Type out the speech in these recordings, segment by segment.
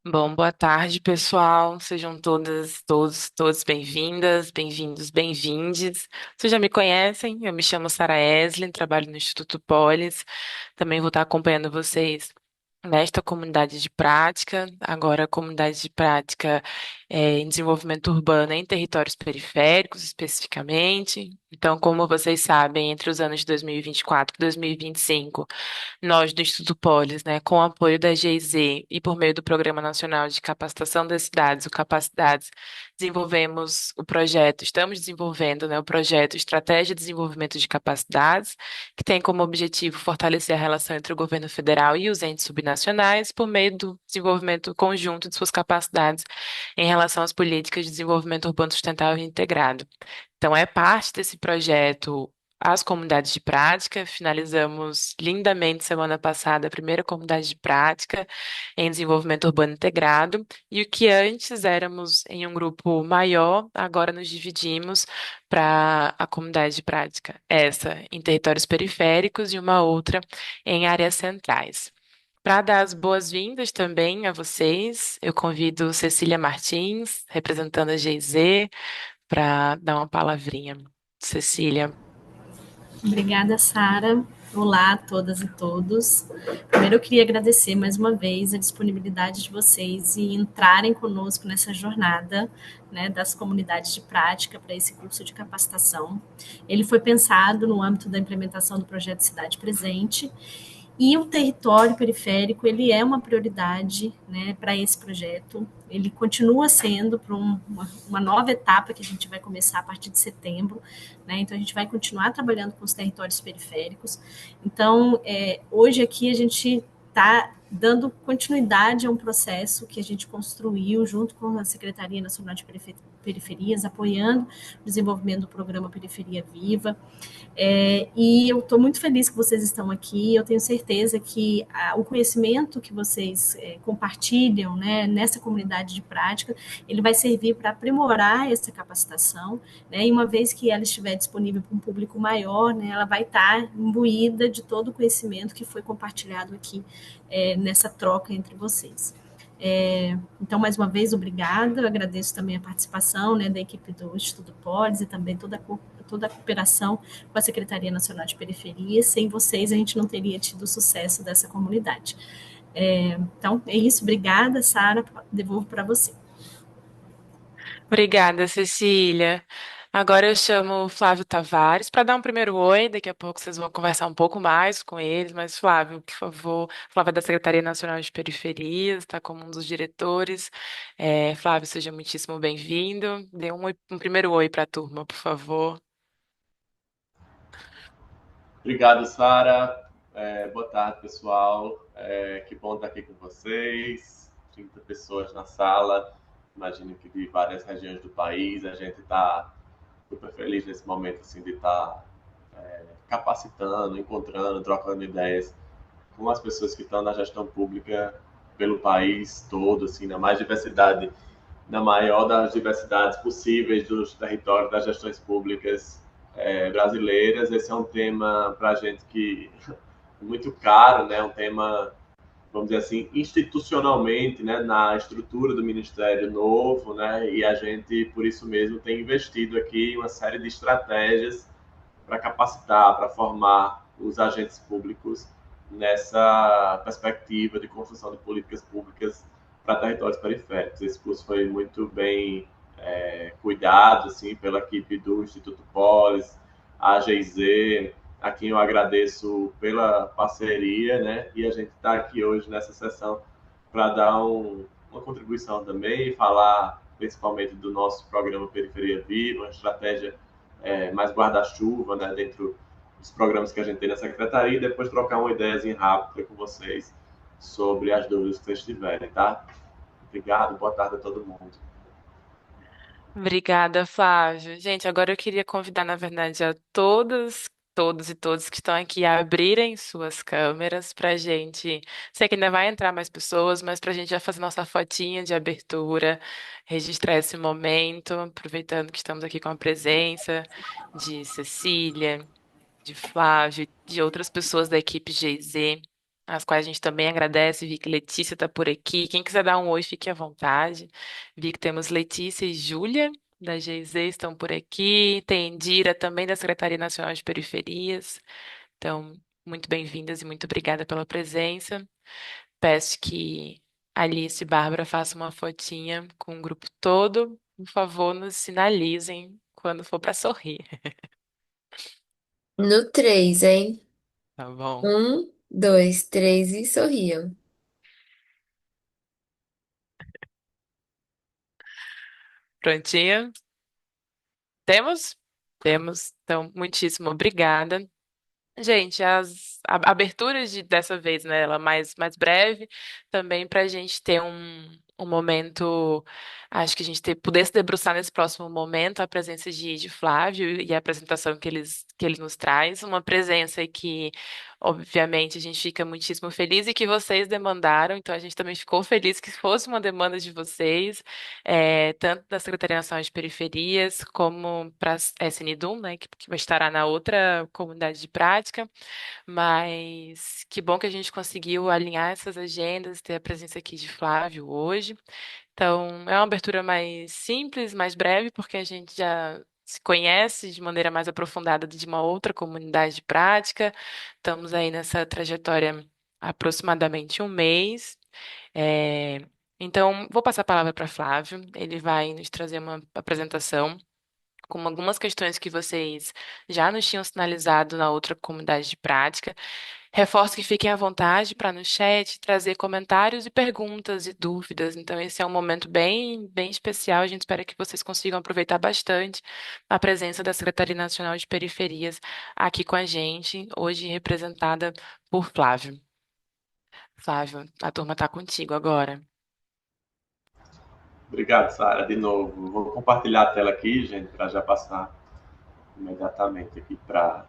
Bom, boa tarde, pessoal. Sejam todas, todos bem-vindas, bem-vindos, bem-vindes. Vocês já me conhecem, eu me chamo Sara Eslin, trabalho no Instituto Polis. Também vou estar acompanhando vocês nesta comunidade de prática, agora a comunidade de prática em desenvolvimento urbano em territórios periféricos, especificamente. Então, como vocês sabem, entre os anos de 2024 e 2025, nós do Instituto Polis, né, com o apoio da GIZ e por meio do Programa Nacional de Capacitação das Cidades, o Capacidades, desenvolvemos o projeto, estamos desenvolvendo, né, o projeto Estratégia de Desenvolvimento de Capacidades, que tem como objetivo fortalecer a relação entre o governo federal e os entes subnacionais por meio do desenvolvimento conjunto de suas capacidades em relação às políticas de desenvolvimento urbano sustentável e integrado. Então, é parte desse projeto as comunidades de prática. Finalizamos lindamente semana passada a primeira comunidade de prática em desenvolvimento urbano integrado. E o que antes éramos em um grupo maior, agora nos dividimos para a comunidade de prática, essa em territórios periféricos e uma outra em áreas centrais. Para dar as boas-vindas também a vocês, eu convido Cecília Martins, representando a GIZ, para dar uma palavrinha. Cecília. Obrigada, Sara. Olá a todas e todos. Primeiro, eu queria agradecer mais uma vez a disponibilidade de vocês e entrarem conosco nessa jornada, né, das comunidades de prática para esse curso de capacitação. Ele foi pensado no âmbito da implementação do projeto Cidade Presente. E o território periférico, ele é uma prioridade, né, para esse projeto. Ele continua sendo para uma nova etapa que a gente vai começar a partir de setembro, né? Então, a gente vai continuar trabalhando com os territórios periféricos. Então, hoje aqui a gente está dando continuidade a um processo que a gente construiu junto com a Secretaria Nacional de Periferias, apoiando o desenvolvimento do programa Periferia Viva. E eu estou muito feliz que vocês estão aqui. Eu tenho certeza que o conhecimento que vocês compartilham, né, nessa comunidade de prática, ele vai servir para aprimorar essa capacitação, né, e uma vez que ela estiver disponível para um público maior, né, ela vai estar imbuída de todo o conhecimento que foi compartilhado aqui nessa troca entre vocês. Então, mais uma vez, obrigada. Eu agradeço também a participação, né, da equipe do Instituto Polis e também toda a cooperação com a Secretaria Nacional de Periferia. Sem vocês, a gente não teria tido o sucesso dessa comunidade. Então, é isso. Obrigada, Sara. Devolvo para você. Obrigada, Cecília. Agora eu chamo o Flávio Tavares para dar um primeiro oi. Daqui a pouco vocês vão conversar um pouco mais com eles, mas Flávio, por favor, Flávio é da Secretaria Nacional de Periferias, está como um dos diretores. Flávio, seja muitíssimo bem-vindo. Dê um primeiro oi para a turma, por favor. Obrigado, Sara. Boa tarde, pessoal. Que bom estar aqui com vocês. 30 pessoas na sala. Imagino que de várias regiões do país. A gente está super feliz nesse momento assim, de estar capacitando, encontrando, trocando ideias com as pessoas que estão na gestão pública pelo país todo, assim, na mais diversidade, na maior das diversidades possíveis dos territórios das gestões públicas brasileiras. Esse é um tema para a gente que é muito caro, né? Um tema, vamos dizer assim, institucionalmente, né? Na estrutura do Ministério novo, né? E a gente, por isso mesmo, tem investido aqui em uma série de estratégias para capacitar, para formar os agentes públicos nessa perspectiva de construção de políticas públicas para territórios periféricos. Esse curso foi muito bem cuidado assim, pela equipe do Instituto Polis, a GIZ, a quem eu agradeço pela parceria, né? E a gente está aqui hoje nessa sessão para dar uma contribuição também e falar principalmente do nosso programa Periferia Viva, uma estratégia mais guarda-chuva, né, dentro dos programas que a gente tem na secretaria, e depois trocar uma ideiazinha rápida com vocês sobre as dúvidas que vocês tiverem, tá? Obrigado, boa tarde a todo mundo. Obrigada, Flávio. Gente, agora eu queria convidar, na verdade, a todos e todos que estão aqui a abrirem suas câmeras para a gente. Sei que ainda vai entrar mais pessoas, mas para a gente já fazer nossa fotinha de abertura, registrar esse momento, aproveitando que estamos aqui com a presença de Cecília, de Flávio, de outras pessoas da equipe GZ. as quais a gente também agradece. Vi que Letícia está por aqui. Quem quiser dar um oi, fique à vontade. Vi que temos Letícia e Júlia, da GZ, estão por aqui. Tem Indira, também da Secretaria Nacional de Periferias. Então, muito bem-vindas e muito obrigada pela presença. Peço que Alice e Bárbara façam uma fotinha com o grupo todo. Por favor, nos sinalizem quando for para sorrir. No 3, hein? Tá bom? 1, 2, 3 e sorriam. Prontinha? Temos? Temos. Então, muitíssimo obrigada. Gente, as aberturas dessa vez, né, ela mais breve, também para a gente ter um momento, acho que a gente poder se debruçar nesse próximo momento, a presença de Flávio e a apresentação que ele nos traz, uma presença que, obviamente, a gente fica muitíssimo feliz e que vocês demandaram, então a gente também ficou feliz que fosse uma demanda de vocês, tanto da Secretaria Nacional de Periferias, como para a SNDUM, né, que estará na outra comunidade de prática, mas que bom que a gente conseguiu alinhar essas agendas, ter a presença aqui de Flávio hoje. Então, é uma abertura mais simples, mais breve, porque a gente já se conhece de maneira mais aprofundada de uma outra comunidade de prática. Estamos aí nessa trajetória há aproximadamente um mês. É, Então, vou passar a palavra para Flávio. Ele vai nos trazer uma apresentação com algumas questões que vocês já nos tinham sinalizado na outra comunidade de prática. Reforço que fiquem à vontade para no chat trazer comentários e perguntas e dúvidas. Então, esse é um momento bem especial. A gente espera que vocês consigam aproveitar bastante a presença da Secretaria Nacional de Periferias aqui com a gente, hoje representada por Flávio. Flávio, a turma está contigo agora. Obrigado, Sara, de novo. Vou compartilhar a tela aqui, gente, para já passar imediatamente aqui para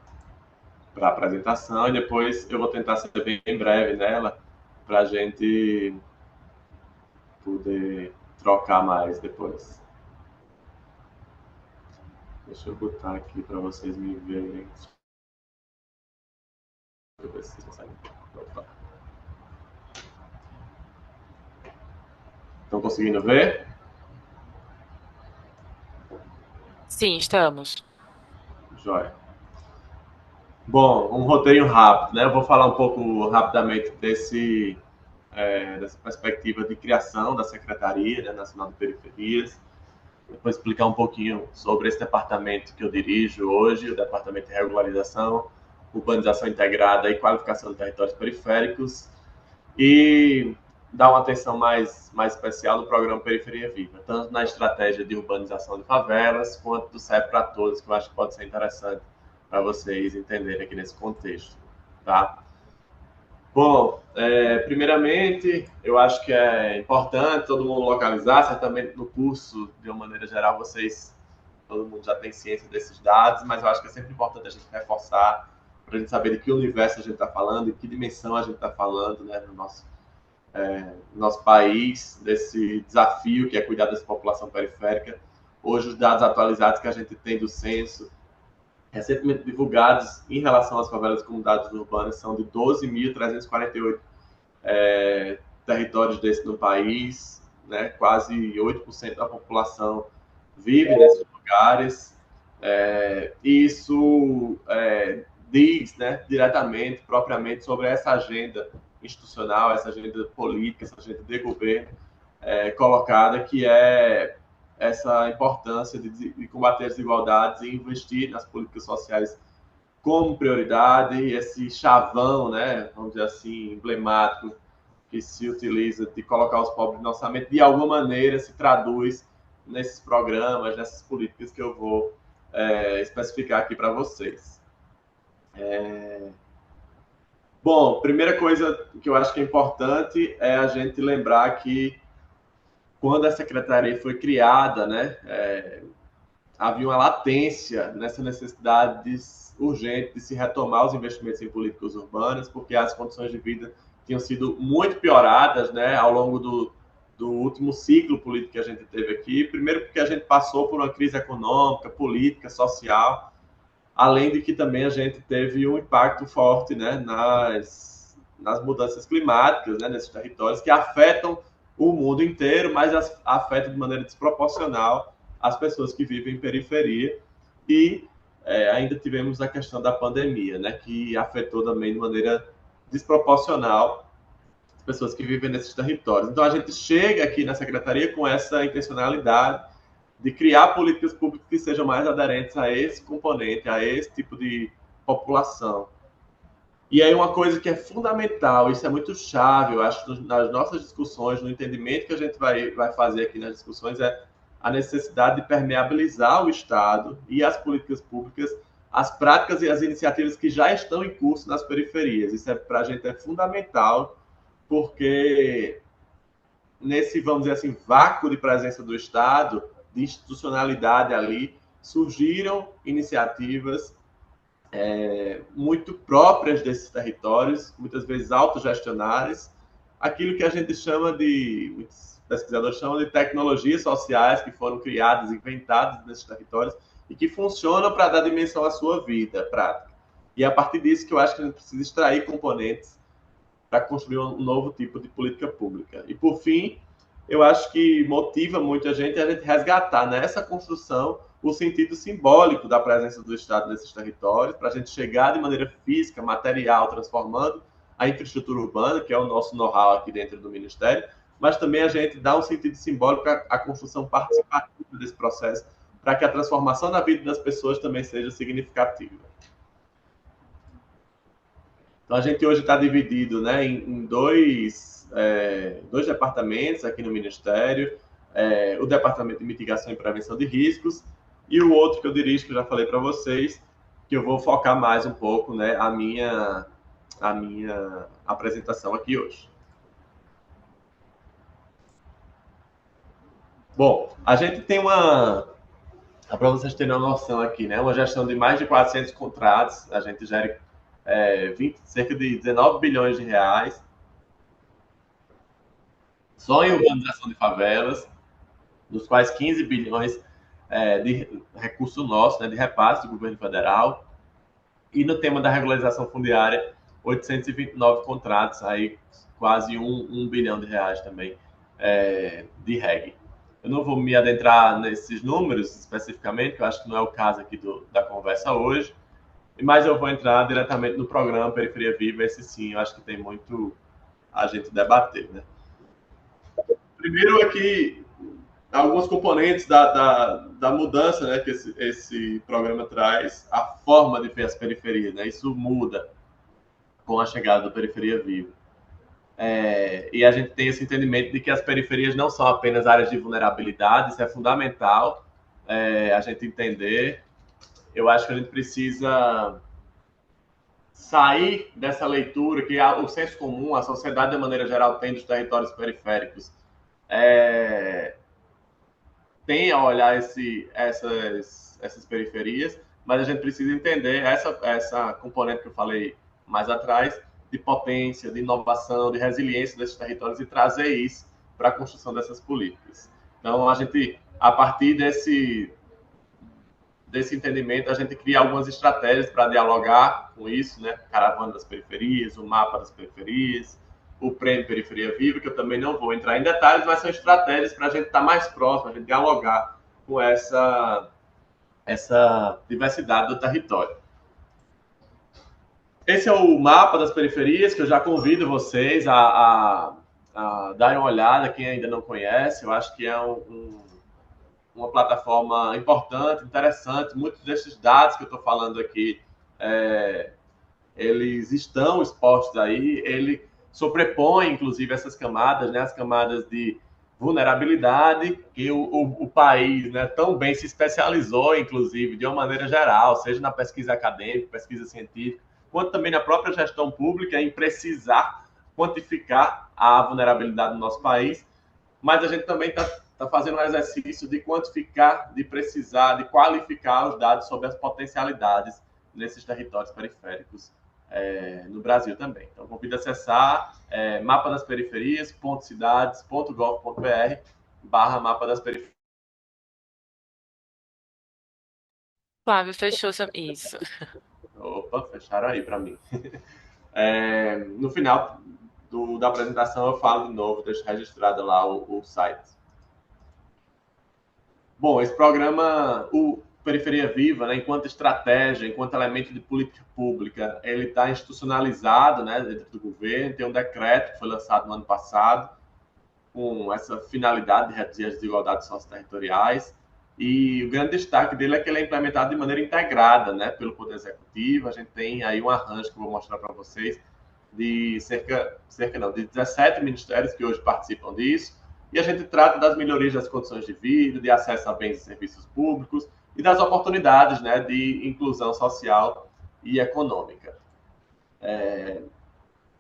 a apresentação e depois eu vou tentar ser bem breve nela para a gente poder trocar mais depois. Deixa eu botar aqui para vocês me verem. Deixa eu ver se vocês conseguem. Opa. Estão conseguindo ver? Sim, estamos. Joia. Bom, um roteiro rápido, né? Eu vou falar um pouco rapidamente dessa perspectiva de criação da Secretaria, né, Nacional de Periferias. Depois explicar um pouquinho sobre esse departamento que eu dirijo hoje, o Departamento de Regularização, Urbanização Integrada e Qualificação de Territórios Periféricos. E dar uma atenção mais especial no programa Periferia Viva, tanto na estratégia de urbanização de favelas, quanto do CEP para Todos, que eu acho que pode ser interessante para vocês entenderem aqui nesse contexto. Tá? Bom, primeiramente, eu acho que é importante todo mundo localizar, certamente no curso, de uma maneira geral, todo mundo já tem ciência desses dados, mas eu acho que é sempre importante a gente reforçar, para a gente saber de que universo a gente está falando, de que dimensão a gente está falando, né, no nosso país, desse desafio que é cuidar dessa população periférica. Hoje, os dados atualizados que a gente tem do censo, recentemente divulgados em relação às favelas e comunidades urbanas, são de 12.348 territórios desses no país, né? Quase 8% da população vive nesses lugares. E isso diz, né, diretamente, propriamente, sobre essa agenda institucional, essa agenda política, essa agenda de governo colocada, que é essa importância de combater as desigualdades e investir nas políticas sociais como prioridade, esse chavão, né, vamos dizer assim, emblemático que se utiliza de colocar os pobres no orçamento, de alguma maneira se traduz nesses programas, nessas políticas que eu vou especificar aqui para vocês. Bom, primeira coisa que eu acho que é importante é a gente lembrar que quando a secretaria foi criada, né, havia uma latência nessa necessidade urgente de se retomar os investimentos em políticas urbanas, porque as condições de vida tinham sido muito pioradas, né, ao longo do último ciclo político que a gente teve aqui. Primeiro porque a gente passou por uma crise econômica, política, social, além de que também a gente teve um impacto forte, né, nas mudanças climáticas, né, nesses territórios que afetam o mundo inteiro, mas afetam de maneira desproporcional as pessoas que vivem em periferia. E ainda tivemos a questão da pandemia, né, que afetou também de maneira desproporcional as pessoas que vivem nesses territórios. Então, a gente chega aqui na Secretaria com essa intencionalidade de criar políticas públicas que sejam mais aderentes a esse componente, a esse tipo de população. E aí uma coisa que é fundamental, isso é muito chave, eu acho, nas nossas discussões, no entendimento que a gente vai fazer aqui nas discussões, é a necessidade de permeabilizar o Estado e as políticas públicas, as práticas e as iniciativas que já estão em curso nas periferias. Isso para a gente é fundamental, porque nesse, vamos dizer assim, vácuo de presença do Estado, de institucionalidade ali, surgiram iniciativas muito próprias desses territórios, muitas vezes autogestionárias, aquilo que a gente chama de, muitos pesquisadores chamam de tecnologias sociais que foram criadas, inventadas nesses territórios e que funcionam para dar dimensão à sua vida prática. E é a partir disso que eu acho que a gente precisa extrair componentes para construir um novo tipo de política pública. E, por fim, eu acho que motiva muito a gente resgatar nessa construção o sentido simbólico da presença do Estado nesses territórios, para a gente chegar de maneira física, material, transformando a infraestrutura urbana, que é o nosso know-how aqui dentro do Ministério, mas também a gente dá um sentido simbólico à construção participativa desse processo, para que a transformação na vida das pessoas também seja significativa. Então, a gente hoje está dividido, né, em dois departamentos aqui no Ministério, o Departamento de Mitigação e Prevenção de Riscos e o outro que eu dirijo, que eu já falei para vocês, que eu vou focar mais um pouco, né, a minha apresentação aqui hoje. Bom, a gente tem para vocês terem uma noção aqui, né, uma gestão de mais de 400 contratos, a gente gera cerca de 19 bilhões de reais só em urbanização de favelas, dos quais 15 bilhões de recurso nosso, né, de repasse do governo federal. E no tema da regularização fundiária, 829 contratos, aí quase 1 bilhão de reais também de REG. Eu não vou me adentrar nesses números especificamente, que eu acho que não é o caso aqui da conversa hoje, mas eu vou entrar diretamente no programa Periferia Viva, esse sim, eu acho que tem muito a gente debater, né? Primeiro aqui, alguns componentes da mudança, né, que esse programa traz, a forma de ver as periferias, né? Isso muda com a chegada do Periferia Viva. E a gente tem esse entendimento de que as periferias não são apenas áreas de vulnerabilidade, isso é fundamental a gente entender. Eu acho que a gente precisa sair dessa leitura que o senso comum, a sociedade de maneira geral tem dos territórios periféricos, tem a olhar essas periferias, mas a gente precisa entender essa componente que eu falei mais atrás, de potência, de inovação, de resiliência desses territórios e trazer isso para a construção dessas políticas. Então, a gente, a partir desse entendimento, a gente cria algumas estratégias para dialogar com isso, né? Caravana das periferias, o mapa das periferias, o Prêmio Periferia Viva, que eu também não vou entrar em detalhes, mas são estratégias para a gente estar mais próximo, a gente dialogar com essa diversidade do território. Esse é o mapa das periferias, que eu já convido vocês a darem uma olhada, quem ainda não conhece. Eu acho que é uma plataforma importante, interessante. Muitos desses dados que eu estou falando aqui, eles estão expostos aí. Ele sobrepõe, inclusive, essas camadas, né, as camadas de vulnerabilidade, que o país, né, tão bem se especializou, inclusive, de uma maneira geral, seja na pesquisa acadêmica, pesquisa científica, quanto também na própria gestão pública, em precisar quantificar a vulnerabilidade do nosso país. Mas a gente também está fazendo um exercício de quantificar, de precisar, de qualificar os dados sobre as potencialidades nesses territórios periféricos no Brasil também. Então, convido a acessar mapa das periferias.cidades.gov.br/mapa das periferias. Flávio, fechou isso. Opa, fecharam aí para mim. No final da apresentação eu falo de novo, deixo registrado lá o site. Bom, esse programa, o Periferia Viva, né, enquanto estratégia, enquanto elemento de política pública, ele está institucionalizado, né, dentro do governo. Tem um decreto que foi lançado no ano passado com essa finalidade de reduzir as desigualdades socioterritoriais. E o grande destaque dele é que ele é implementado de maneira integrada, né, pelo Poder Executivo. A gente tem aí um arranjo que eu vou mostrar para vocês de de 17 ministérios que hoje participam disso. E a gente trata das melhorias das condições de vida, de acesso a bens e serviços públicos e das oportunidades, né, de inclusão social e econômica.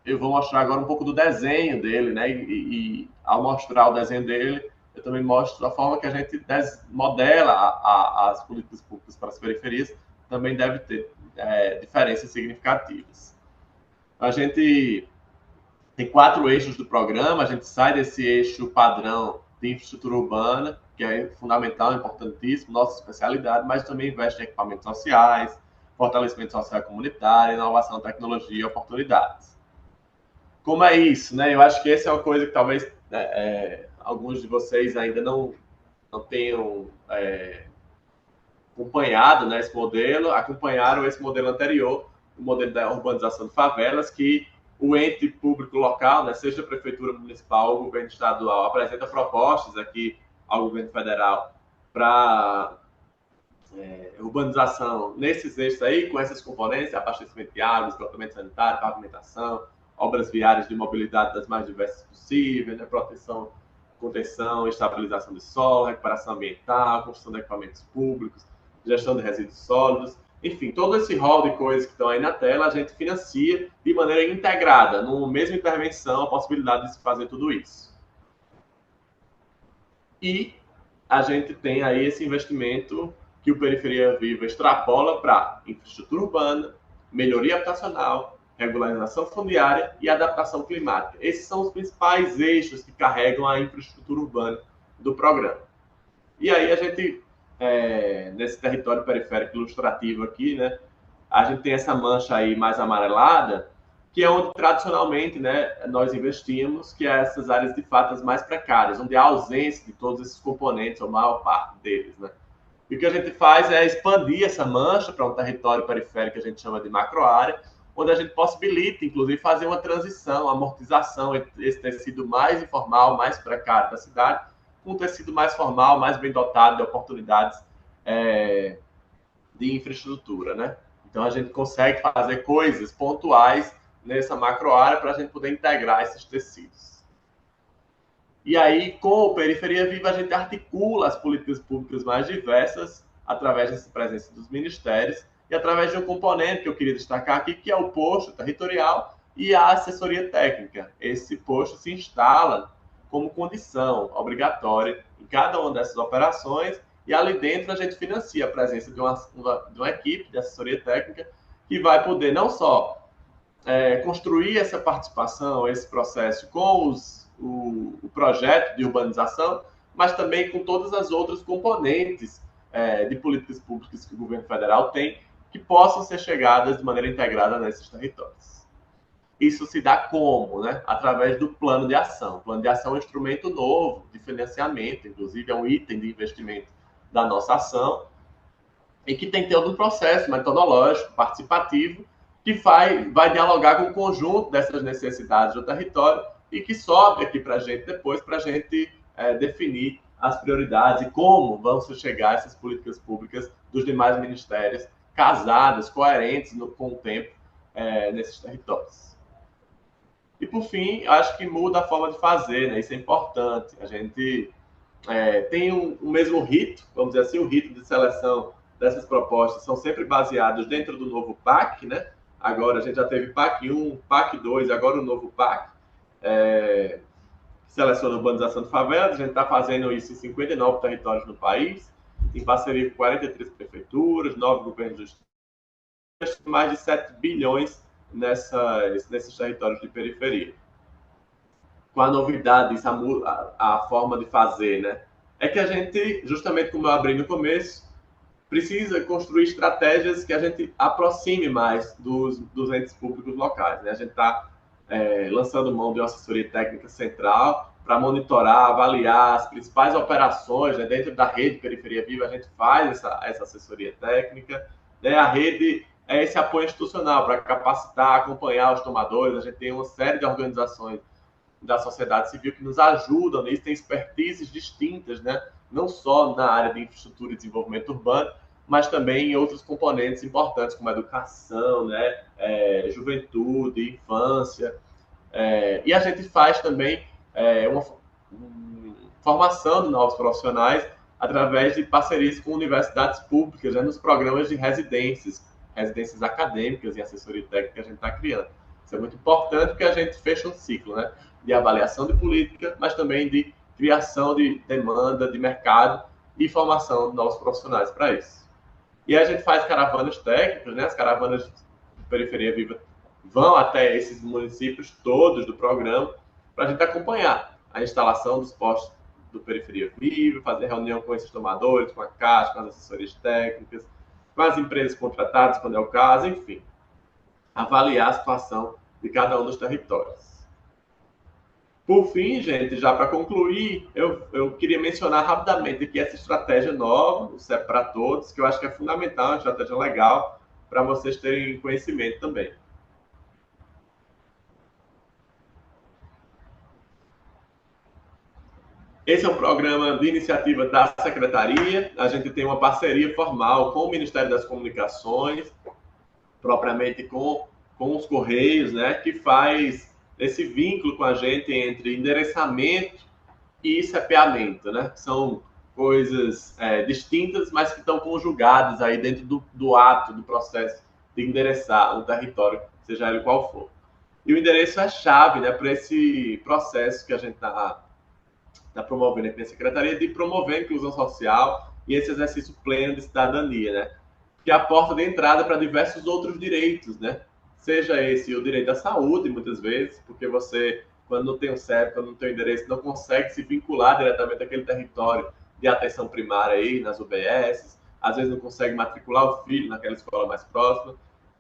Eu vou mostrar agora um pouco do desenho dele, né? E ao mostrar o desenho dele, eu também mostro a forma que a gente modela as políticas públicas para as periferias, também deve ter diferenças significativas. A gente tem 4 eixos do programa, a gente sai desse eixo padrão de infraestrutura urbana, que é fundamental, importantíssimo, nossa especialidade, mas também investe em equipamentos sociais, fortalecimento social comunitário, inovação, tecnologia e oportunidades. Como é isso, né? Eu acho que essa é uma coisa que talvez alguns de vocês ainda não tenham acompanhado, né, esse modelo, acompanharam esse modelo anterior, o modelo da urbanização de favelas, que o ente público local, né, seja a prefeitura municipal ou o governo estadual, apresenta propostas aqui ao governo federal para urbanização nesses eixos aí, com essas componentes, abastecimento de água, esgotamento sanitário, pavimentação, obras viárias de mobilidade das mais diversas possíveis, né, proteção, contenção, estabilização de solo, recuperação ambiental, construção de equipamentos públicos, gestão de resíduos sólidos, enfim, todo esse rol de coisas que estão aí na tela, a gente financia de maneira integrada, numa mesma intervenção, a possibilidade de se fazer tudo isso. E a gente tem aí esse investimento que o Periferia Viva extrapola para infraestrutura urbana, melhoria habitacional, regularização fundiária e adaptação climática. Esses são os principais eixos que carregam a infraestrutura urbana do programa. E aí a gente, nesse território periférico ilustrativo aqui, né, a gente tem essa mancha aí mais amarelada, que é onde tradicionalmente, né, nós investimos, que é essas áreas de fato as mais precárias, onde há ausência de todos esses componentes, ou a maior parte deles, né. E o que a gente faz é expandir essa mancha para um território periférico que a gente chama de macroárea, onde a gente possibilita, inclusive, fazer uma transição, uma amortização entre esse tecido mais informal, mais precário da cidade, com um tecido mais formal, mais bem dotado de oportunidades de infraestrutura, né? Então, a gente consegue fazer coisas pontuais nessa macroárea para a gente poder integrar esses tecidos. E aí, com o Periferia Viva, a gente articula as políticas públicas mais diversas através dessa presença dos ministérios e através de um componente que eu queria destacar aqui, que é o posto territorial e a assessoria técnica. Esse posto se instala como condição obrigatória em cada uma dessas operações e ali dentro a gente financia a presença de uma equipe de assessoria técnica que vai poder não só construir essa participação, esse processo com o projeto de urbanização, mas também com todas as outras componentes de políticas públicas que o governo federal tem, que possam ser chegadas de maneira integrada nesses territórios. Isso se dá como? Né? Através do plano de ação. O plano de ação é um instrumento novo de financiamento, inclusive é um item de investimento da nossa ação, e que tem todo um processo metodológico, participativo, que vai dialogar com o conjunto dessas necessidades do território e que sobe aqui para a gente depois, para a gente definir as prioridades e como vão se chegar essas políticas públicas dos demais ministérios, casadas, coerentes com o tempo nesses territórios. E, por fim, acho que muda a forma de fazer, né? Isso é importante. A gente tem o mesmo rito, vamos dizer assim, o rito de seleção dessas propostas são sempre baseados dentro do novo PAC, né? Agora a gente já teve PAC 1, PAC 2, agora o novo PAC, que seleciona a urbanização de favelas. A gente está fazendo isso em 59 territórios no país, em parceria com 43 prefeituras, 9 governos do estado, mais de 7 bilhões nesses territórios de periferia. Com a novidade, a forma de fazer, né? É que a gente, justamente como eu abri no começo, precisa construir estratégias que a gente aproxime mais dos entes públicos locais. Né? A gente está lançando mão de uma assessoria técnica central para monitorar, avaliar as principais operações, né? Dentro da rede Periferia Viva, a gente faz essa assessoria técnica. Né? A rede é esse apoio institucional para capacitar, acompanhar os tomadores. A gente tem uma série de organizações da sociedade civil que nos ajudam nisso, tem expertises distintas, né? Não só na área de infraestrutura e desenvolvimento urbano, mas também em outros componentes importantes, como educação, né? Juventude, infância. E a gente faz também uma formação de novos profissionais através de parcerias com universidades públicas, né, nos programas de residências acadêmicas e assessoria técnica que a gente está criando. Isso é muito importante porque a gente fecha um ciclo, né, de avaliação de política, mas também de criação de demanda, de mercado e formação de novos profissionais para isso. E a gente faz caravanas técnicas, né, as caravanas de Periferia Viva vão até esses municípios todos do programa para a gente acompanhar a instalação dos postos do Periferia Viva, fazer reunião com esses tomadores, com a Caixa, com as assessorias técnicas, com as empresas contratadas, quando é o caso, enfim, avaliar a situação de cada um dos territórios. Por fim, gente, já para concluir, eu queria mencionar rapidamente aqui essa estratégia nova, o CEP para Todos, que eu acho que é fundamental, uma estratégia legal para vocês terem conhecimento também. Esse é um programa de iniciativa da Secretaria. A gente tem uma parceria formal com o Ministério das Comunicações, propriamente com os Correios, né, que faz esse vínculo com a gente entre endereçamento e CEPeamento, né? São coisas distintas, mas que estão conjugadas aí dentro do ato, do processo de endereçar um território, seja ele qual for. E o endereço é chave, né, para esse processo que a gente está promovendo aqui na Secretaria de promover a inclusão social e esse exercício pleno de cidadania, né? Que é a porta de entrada para diversos outros direitos, né? Seja esse o direito à saúde, muitas vezes, porque você, quando não tem um CEP, quando não tem um endereço, não consegue se vincular diretamente àquele território de atenção primária aí, nas UBS, às vezes não consegue matricular o filho naquela escola mais próxima,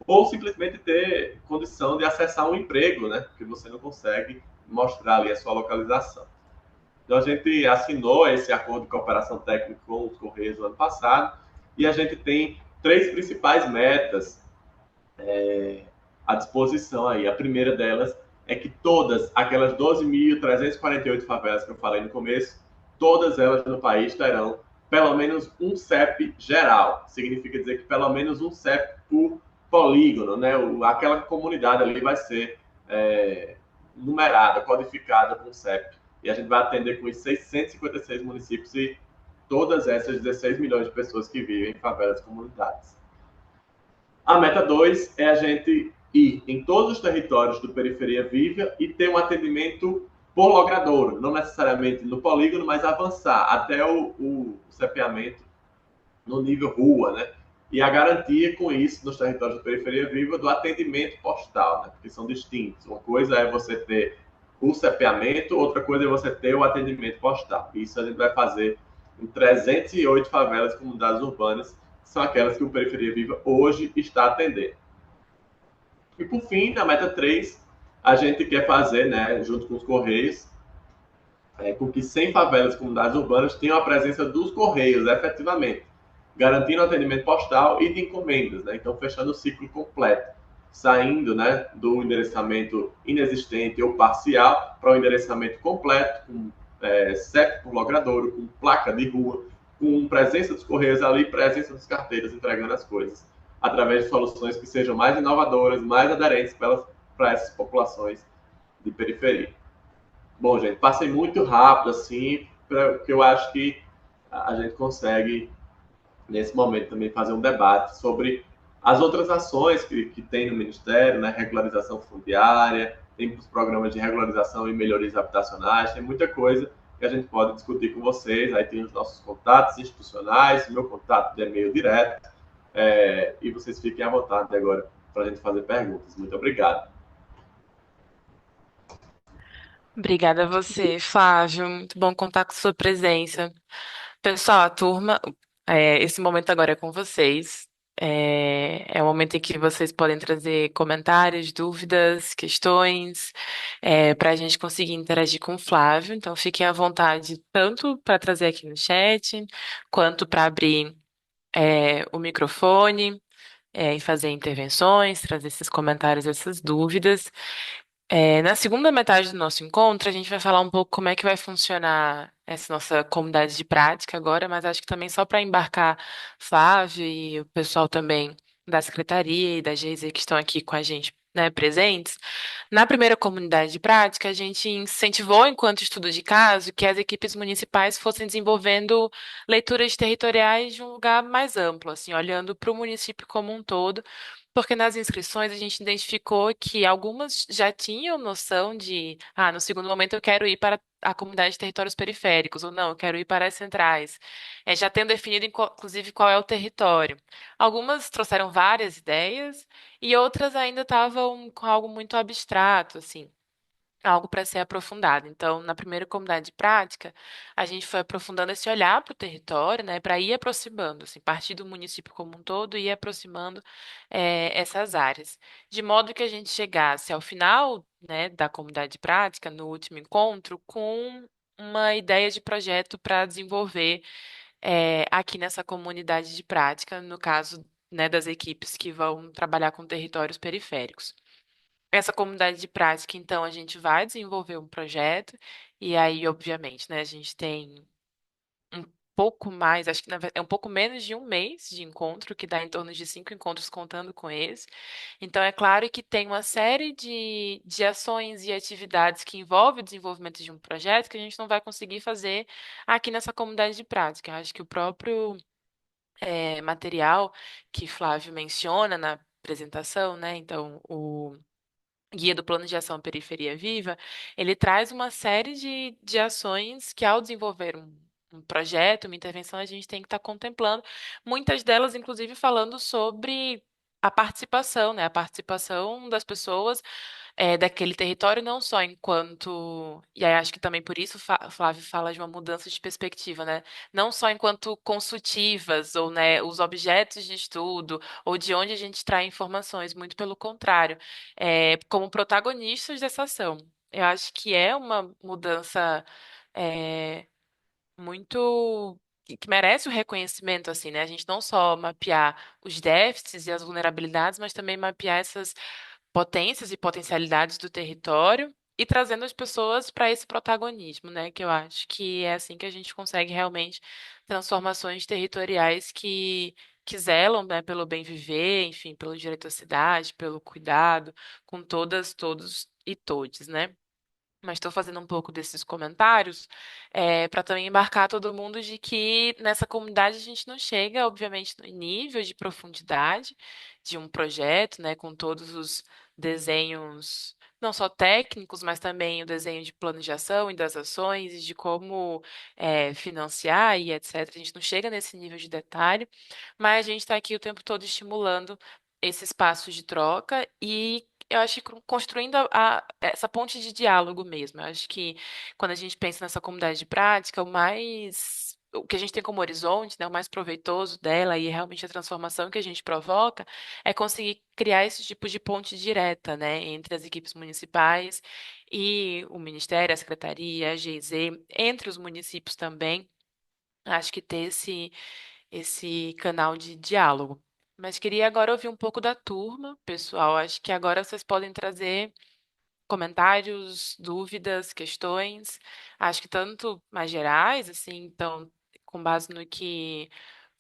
ou simplesmente ter condição de acessar um emprego, né? Porque você não consegue mostrar ali a sua localização. Então, a gente assinou esse acordo de cooperação técnica com os Correios no ano passado e a gente tem três principais metas à disposição aí. A primeira delas é que todas aquelas 12.348 favelas que eu falei no começo, todas elas no país terão pelo menos um CEP geral. Significa dizer que pelo menos um CEP por polígono, né? Aquela comunidade ali vai ser numerada, codificada com CEP. E a gente vai atender com os 656 municípios e todas essas 16 milhões de pessoas que vivem em favelas e comunidades. A meta 2 é a gente ir em todos os territórios do Periferia Viva e ter um atendimento por logradouro, não necessariamente no polígono, mas avançar até o CEPeamento no nível rua, né? E a garantia com isso nos territórios do Periferia Viva do atendimento postal, né? Porque são distintos. Uma coisa é você ter o CEPeamento, outra coisa é você ter o atendimento postal. Isso a gente vai fazer em 308 favelas e comunidades urbanas, que são aquelas que o Periferia Viva hoje está atendendo. E por fim, na meta 3, a gente quer fazer, né, junto com os Correios, com que 100 favelas e comunidades urbanas tenham a presença dos Correios, efetivamente, garantindo o atendimento postal e de encomendas, né? Então, fechando o ciclo completo, saindo, né, do endereçamento inexistente ou parcial para o endereçamento completo, com CEP por logradouro, com placa de rua, com presença dos Correios ali, presença dos carteiros entregando as coisas, através de soluções que sejam mais inovadoras, mais aderentes para essas populações de periferia. Bom, gente, passei muito rápido, assim, porque eu acho que a gente consegue, nesse momento, também fazer um debate sobre as outras ações que tem no Ministério, né? Regularização fundiária, tem os programas de regularização e melhorias habitacionais, tem muita coisa que a gente pode discutir com vocês. Aí tem os nossos contatos institucionais, meu contato de e-mail direto, e vocês fiquem à vontade agora para a gente fazer perguntas. Muito obrigado. Obrigada a você, Flávio. Muito bom contar com sua presença. Pessoal, a turma, Esse momento agora é com vocês. É o momento em que vocês podem trazer comentários, dúvidas, questões, para a gente conseguir interagir com o Flávio. Então, fiquem à vontade tanto para trazer aqui no chat, quanto para abrir, o microfone, e fazer intervenções, trazer esses comentários, essas dúvidas. Na segunda metade do nosso encontro, a gente vai falar um pouco como é que vai funcionar essa nossa comunidade de prática agora, mas acho que também só para embarcar Flávio e o pessoal também da secretaria e da GZ que estão aqui com a gente, né, presentes. Na primeira comunidade de prática, a gente incentivou, enquanto estudo de caso, que as equipes municipais fossem desenvolvendo leituras territoriais de um lugar mais amplo, assim, olhando para o município como um todo, porque nas inscrições a gente identificou que algumas já tinham noção de, no segundo momento eu quero ir para a comunidade de territórios periféricos, ou não, eu quero ir para as centrais, já tendo definido, inclusive, qual é o território. Algumas trouxeram várias ideias e outras ainda estavam com algo muito abstrato, assim, algo para ser aprofundado. Então, na primeira comunidade de prática, a gente foi aprofundando esse olhar para o território, né, para ir aproximando, assim, partir do município como um todo e ir aproximando essas áreas, de modo que a gente chegasse ao final, né, da comunidade de prática, no último encontro, com uma ideia de projeto para desenvolver aqui nessa comunidade de prática, no caso, né, das equipes que vão trabalhar com territórios periféricos. Essa comunidade de prática, então, a gente vai desenvolver um projeto, e aí, obviamente, né, a gente tem um pouco mais, acho que é um pouco menos de um mês de encontro, que dá em torno de 5 encontros contando com esse. Então, é claro que tem uma série de ações e atividades que envolvem o desenvolvimento de um projeto que a gente não vai conseguir fazer aqui nessa comunidade de prática. Eu acho que o próprio material que Flávio menciona na apresentação, né? Então, o Guia do Plano de Ação Periferia Viva, ele traz uma série de ações que, ao desenvolver um projeto, uma intervenção, a gente tem que estar contemplando, muitas delas, inclusive, falando sobre a participação, né? A participação das pessoas daquele território, não só enquanto. E aí acho que também por isso Flávio fala de uma mudança de perspectiva, né? Não só enquanto consultivas, ou né, os objetos de estudo, ou de onde a gente extrai informações, muito pelo contrário, como protagonistas dessa ação. Eu acho que é uma mudança é, muito que merece o reconhecimento, assim, né? A gente não só mapear os déficits e as vulnerabilidades, mas também mapear essas potências e potencialidades do território e trazendo as pessoas para esse protagonismo, né? Que eu acho que é assim que a gente consegue realmente transformações territoriais que zelam, né, pelo bem viver, enfim, pelo direito à cidade, pelo cuidado com todas, todos e todes, né? Mas estou fazendo um pouco desses comentários para também embarcar todo mundo de que nessa comunidade a gente não chega, obviamente, no nível de profundidade de um projeto, né, com todos os desenhos, não só técnicos, mas também o desenho de plano de ação e das ações e de como financiar e etc. A gente não chega nesse nível de detalhe, mas a gente está aqui o tempo todo estimulando esse espaço de troca e eu acho que construindo essa ponte de diálogo mesmo. Eu acho que quando a gente pensa nessa comunidade de prática, o que a gente tem como horizonte, né, o mais proveitoso dela e realmente a transformação que a gente provoca é conseguir criar esse tipo de ponte direta, né, entre as equipes municipais e o Ministério, a Secretaria, a GIZ, entre os municípios também. Acho que ter esse canal de diálogo. Mas queria agora ouvir um pouco da turma, pessoal. Acho que agora vocês podem trazer comentários, dúvidas, questões. Acho que tanto mais gerais, assim, então, com base no que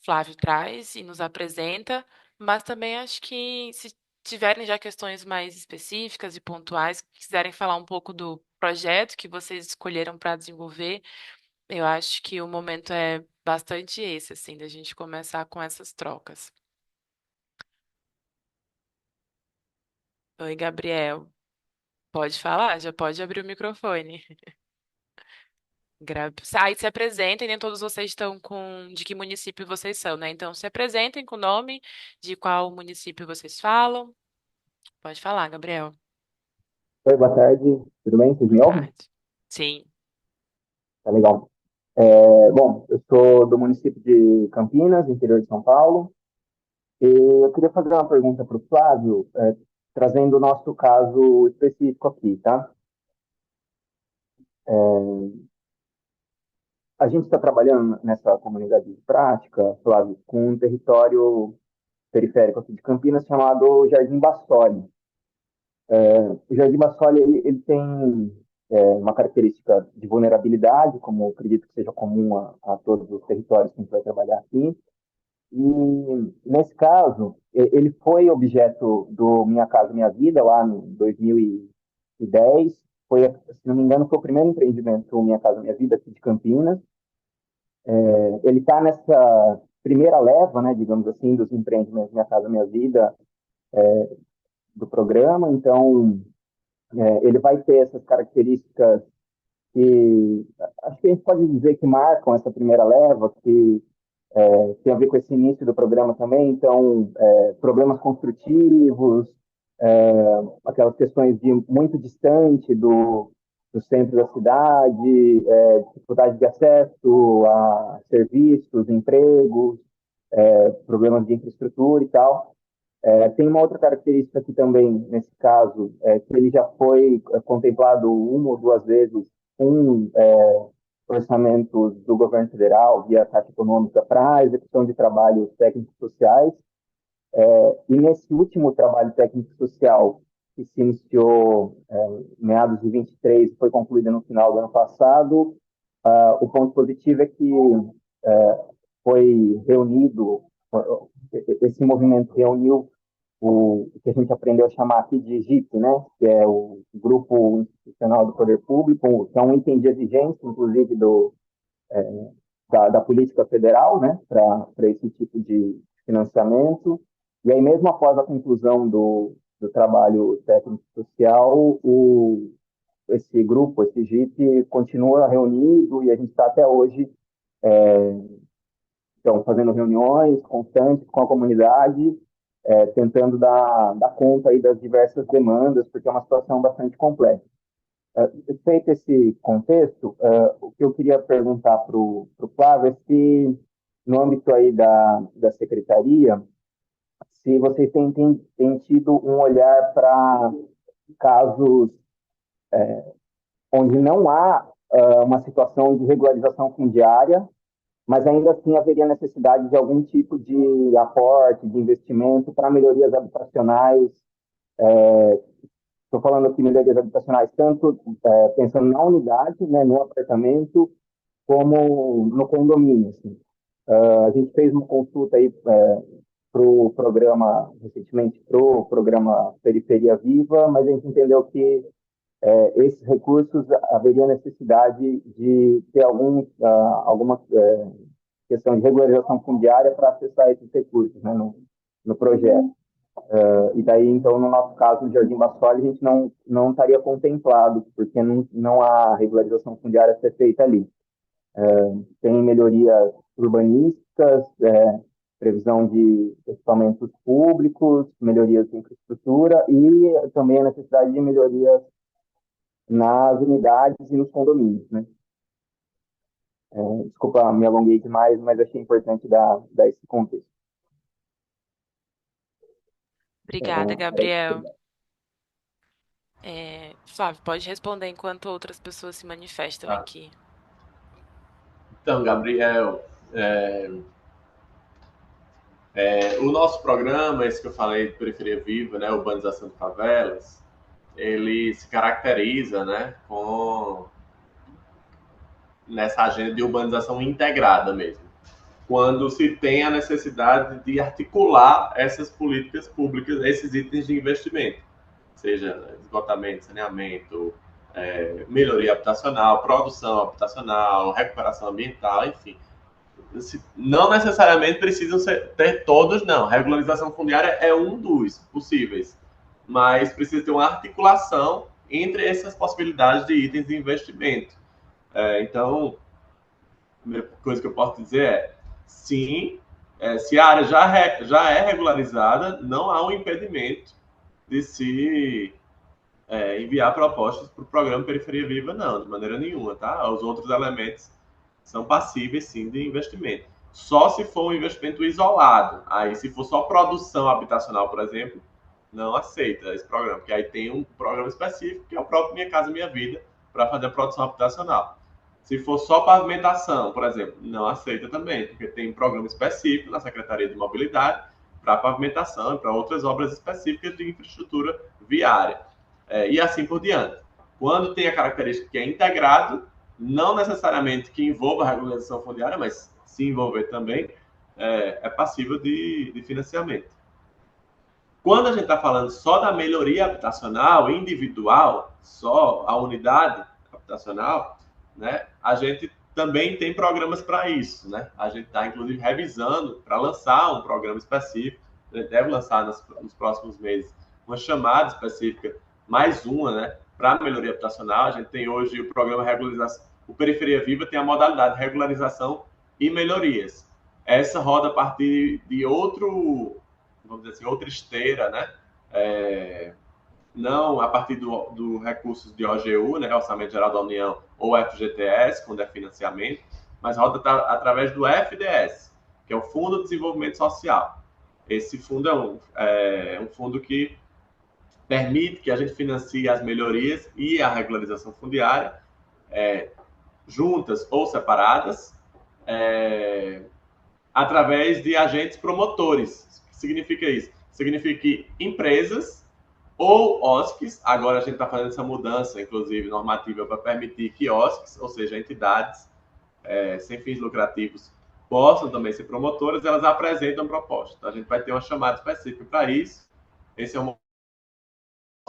Flávio traz e nos apresenta, mas também acho que se tiverem já questões mais específicas e pontuais, quiserem falar um pouco do projeto que vocês escolheram para desenvolver, eu acho que o momento é bastante esse, assim, da gente começar com essas trocas. Oi, Gabriel. Pode falar, já pode abrir o microfone. Aí se apresentem, nem todos vocês estão com de que município vocês são, né? Então se apresentem com o nome de qual município vocês falam. Pode falar, Gabriel. Oi, boa tarde. Tudo bem? Vocês Boa me ouvem? tarde. Sim, Tá legal. Bom, eu sou do município de Campinas, interior de São Paulo, e eu queria fazer uma pergunta para o Flávio, trazendo o nosso caso específico aqui, tá? A gente está trabalhando nessa comunidade de prática, Flávio, com um território periférico aqui de Campinas chamado Jardim Bassoli. O Jardim Bassoli ele tem uma característica de vulnerabilidade, como eu acredito que seja comum a todos os territórios que a gente vai trabalhar aqui. E, nesse caso, ele foi objeto do Minha Casa Minha Vida, lá em 2010. Foi, se não me engano, foi o primeiro empreendimento Minha Casa Minha Vida aqui de Campinas. Ele está nessa primeira leva, né, digamos assim, dos empreendimentos Minha Casa Minha Vida do programa. Então, ele vai ter essas características que acho que a gente pode dizer que marcam essa primeira leva, que tem a ver com esse início do programa também. Então, problemas construtivos, aquelas questões de muito distante do centro da cidade, dificuldade de acesso a serviços, empregos, problemas de infraestrutura e tal. Tem uma outra característica aqui também, nesse caso, que ele já foi contemplado uma ou duas vezes com orçamentos do governo federal, via Caixa Econômica, para a execução de trabalhos técnicos sociais. E nesse último trabalho técnico social, que se iniciou em meados de 23 e foi concluído no final do ano passado, o ponto positivo é que foi reunido, esse movimento reuniu o que a gente aprendeu a chamar aqui de GIP, né? Que é o Grupo Institucional do Poder Público, que é um item de exigência, inclusive, da política federal, né? Para esse tipo de financiamento. E aí, mesmo após a conclusão do trabalho técnico-social, esse grupo, esse GIP, continua reunido e a gente está até hoje então, fazendo reuniões constantes com a comunidade, tentando dar conta aí das diversas demandas, porque é uma situação bastante complexa. Feito esse contexto, o que eu queria perguntar para o Flávio é se, no âmbito aí da secretaria, se vocês têm tido um olhar para casos onde não há uma situação de regularização fundiária, mas ainda assim haveria necessidade de algum tipo de aporte, de investimento para melhorias habitacionais. Estou falando aqui melhorias habitacionais tanto pensando na unidade, né, no apartamento, como no condomínio. Assim. A gente fez uma consulta aí para o programa, recentemente, para o programa Periferia Viva, mas a gente entendeu que esses recursos haveria necessidade de ter alguma questão de regularização fundiária para acessar esses recursos, né, no projeto. E daí, então, no nosso caso, no Jardim Bassoli, a gente não estaria contemplado, porque não há regularização fundiária a ser feita ali. Tem melhorias urbanísticas, previsão de equipamentos públicos, melhorias de infraestrutura e também a necessidade de melhorias nas unidades e nos condomínios, né? Desculpa, me alonguei demais, mas achei importante dar esse contexto. Obrigada, Gabriel. Flávio, pode responder enquanto outras pessoas se manifestam Tá. aqui. Então, Gabriel, o nosso programa, esse que eu falei de Periferia Viva, né, Urbanização de Favelas, ele se caracteriza, né, nessa agenda de urbanização integrada mesmo, quando se tem a necessidade de articular essas políticas públicas, esses itens de investimento, seja esgotamento, saneamento, melhoria habitacional, produção habitacional, recuperação ambiental, enfim. Não necessariamente precisam ter todos, não. Regularização fundiária é um dos possíveis, mas precisa ter uma articulação entre essas possibilidades de itens de investimento. Então, a primeira coisa que eu posso dizer sim, se a área já é regularizada, não há um impedimento de se enviar propostas para o programa Periferia Viva, não, de maneira nenhuma, tá? Os outros elementos são passíveis, sim, de investimento. Só se for um investimento isolado. Aí, se for só produção habitacional, por exemplo, não aceita esse programa, porque aí tem um programa específico, que é o próprio Minha Casa Minha Vida, para fazer a produção habitacional. Se for só pavimentação, por exemplo, não aceita também, porque tem um programa específico na Secretaria de Mobilidade para pavimentação e para outras obras específicas de infraestrutura viária. E assim por diante. Quando tem a característica que é integrado, não necessariamente que envolva a regularização fundiária, mas se envolver também, é passível de financiamento. Quando a gente está falando só da melhoria habitacional individual, só a unidade habitacional, né, a gente também tem programas para isso. Né? A gente está, inclusive, revisando para lançar um programa específico. A gente deve lançar nos próximos meses uma chamada específica, mais uma, né, para a melhoria habitacional. A gente tem hoje o programa Regularização. O Periferia Viva tem a modalidade de regularização e melhorias. Essa roda a partir de vamos dizer assim, outra esteira, né? Não a partir do recursos de OGU, né, Orçamento Geral da União, ou FGTS, quando é financiamento, mas roda através do FDS, que é o Fundo de Desenvolvimento Social. Esse fundo é um fundo que permite que a gente financie as melhorias e a regularização fundiária, juntas ou separadas, através de agentes promotores. O que significa isso? Significa que empresas ou OSCs, agora a gente está fazendo essa mudança, inclusive normativa, para permitir que OSCs, ou seja, entidades sem fins lucrativos, possam também ser promotoras, elas apresentam proposta. Então, a gente vai ter uma chamada específica para isso. Esse é um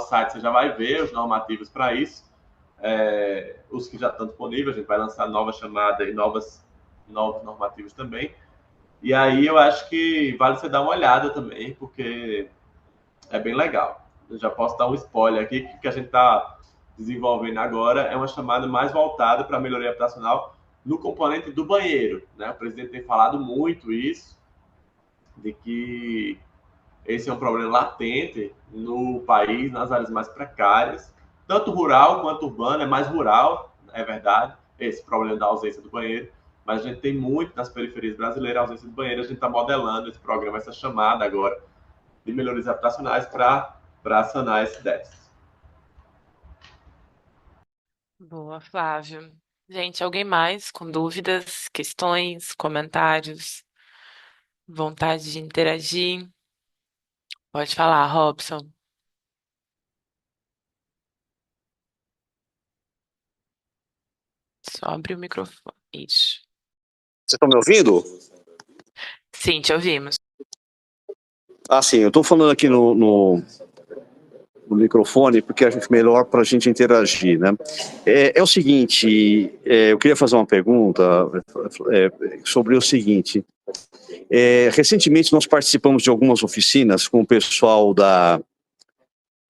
site, você já vai ver os normativos para isso. Os que já estão disponíveis, a gente vai lançar nova chamada e novos normativos também. E aí eu acho que vale você dar uma olhada também, porque é bem legal. Eu já posso dar um spoiler aqui, que a gente está desenvolvendo agora é uma chamada mais voltada para a melhoria habitacional no componente do banheiro. Né? O presidente tem falado muito isso, de que esse é um problema latente no país, nas áreas mais precárias, tanto rural quanto urbano, é mais rural, é verdade, esse problema da ausência do banheiro, mas a gente tem muito nas periferias brasileiras a ausência do banheiro, a gente está modelando esse programa, essa chamada agora de melhorias habitacionais para sanar esse déficit. Boa, Flávio. Gente, alguém mais com dúvidas, questões, comentários, vontade de interagir? Pode falar, Robson. Só abre o microfone. Isso. Vocês estão me ouvindo? Sim, te ouvimos. Sim, eu estou falando aqui no microfone porque acho melhor para a gente interagir, né? É o seguinte, eu queria fazer uma pergunta sobre o seguinte. Recentemente nós participamos de algumas oficinas com o pessoal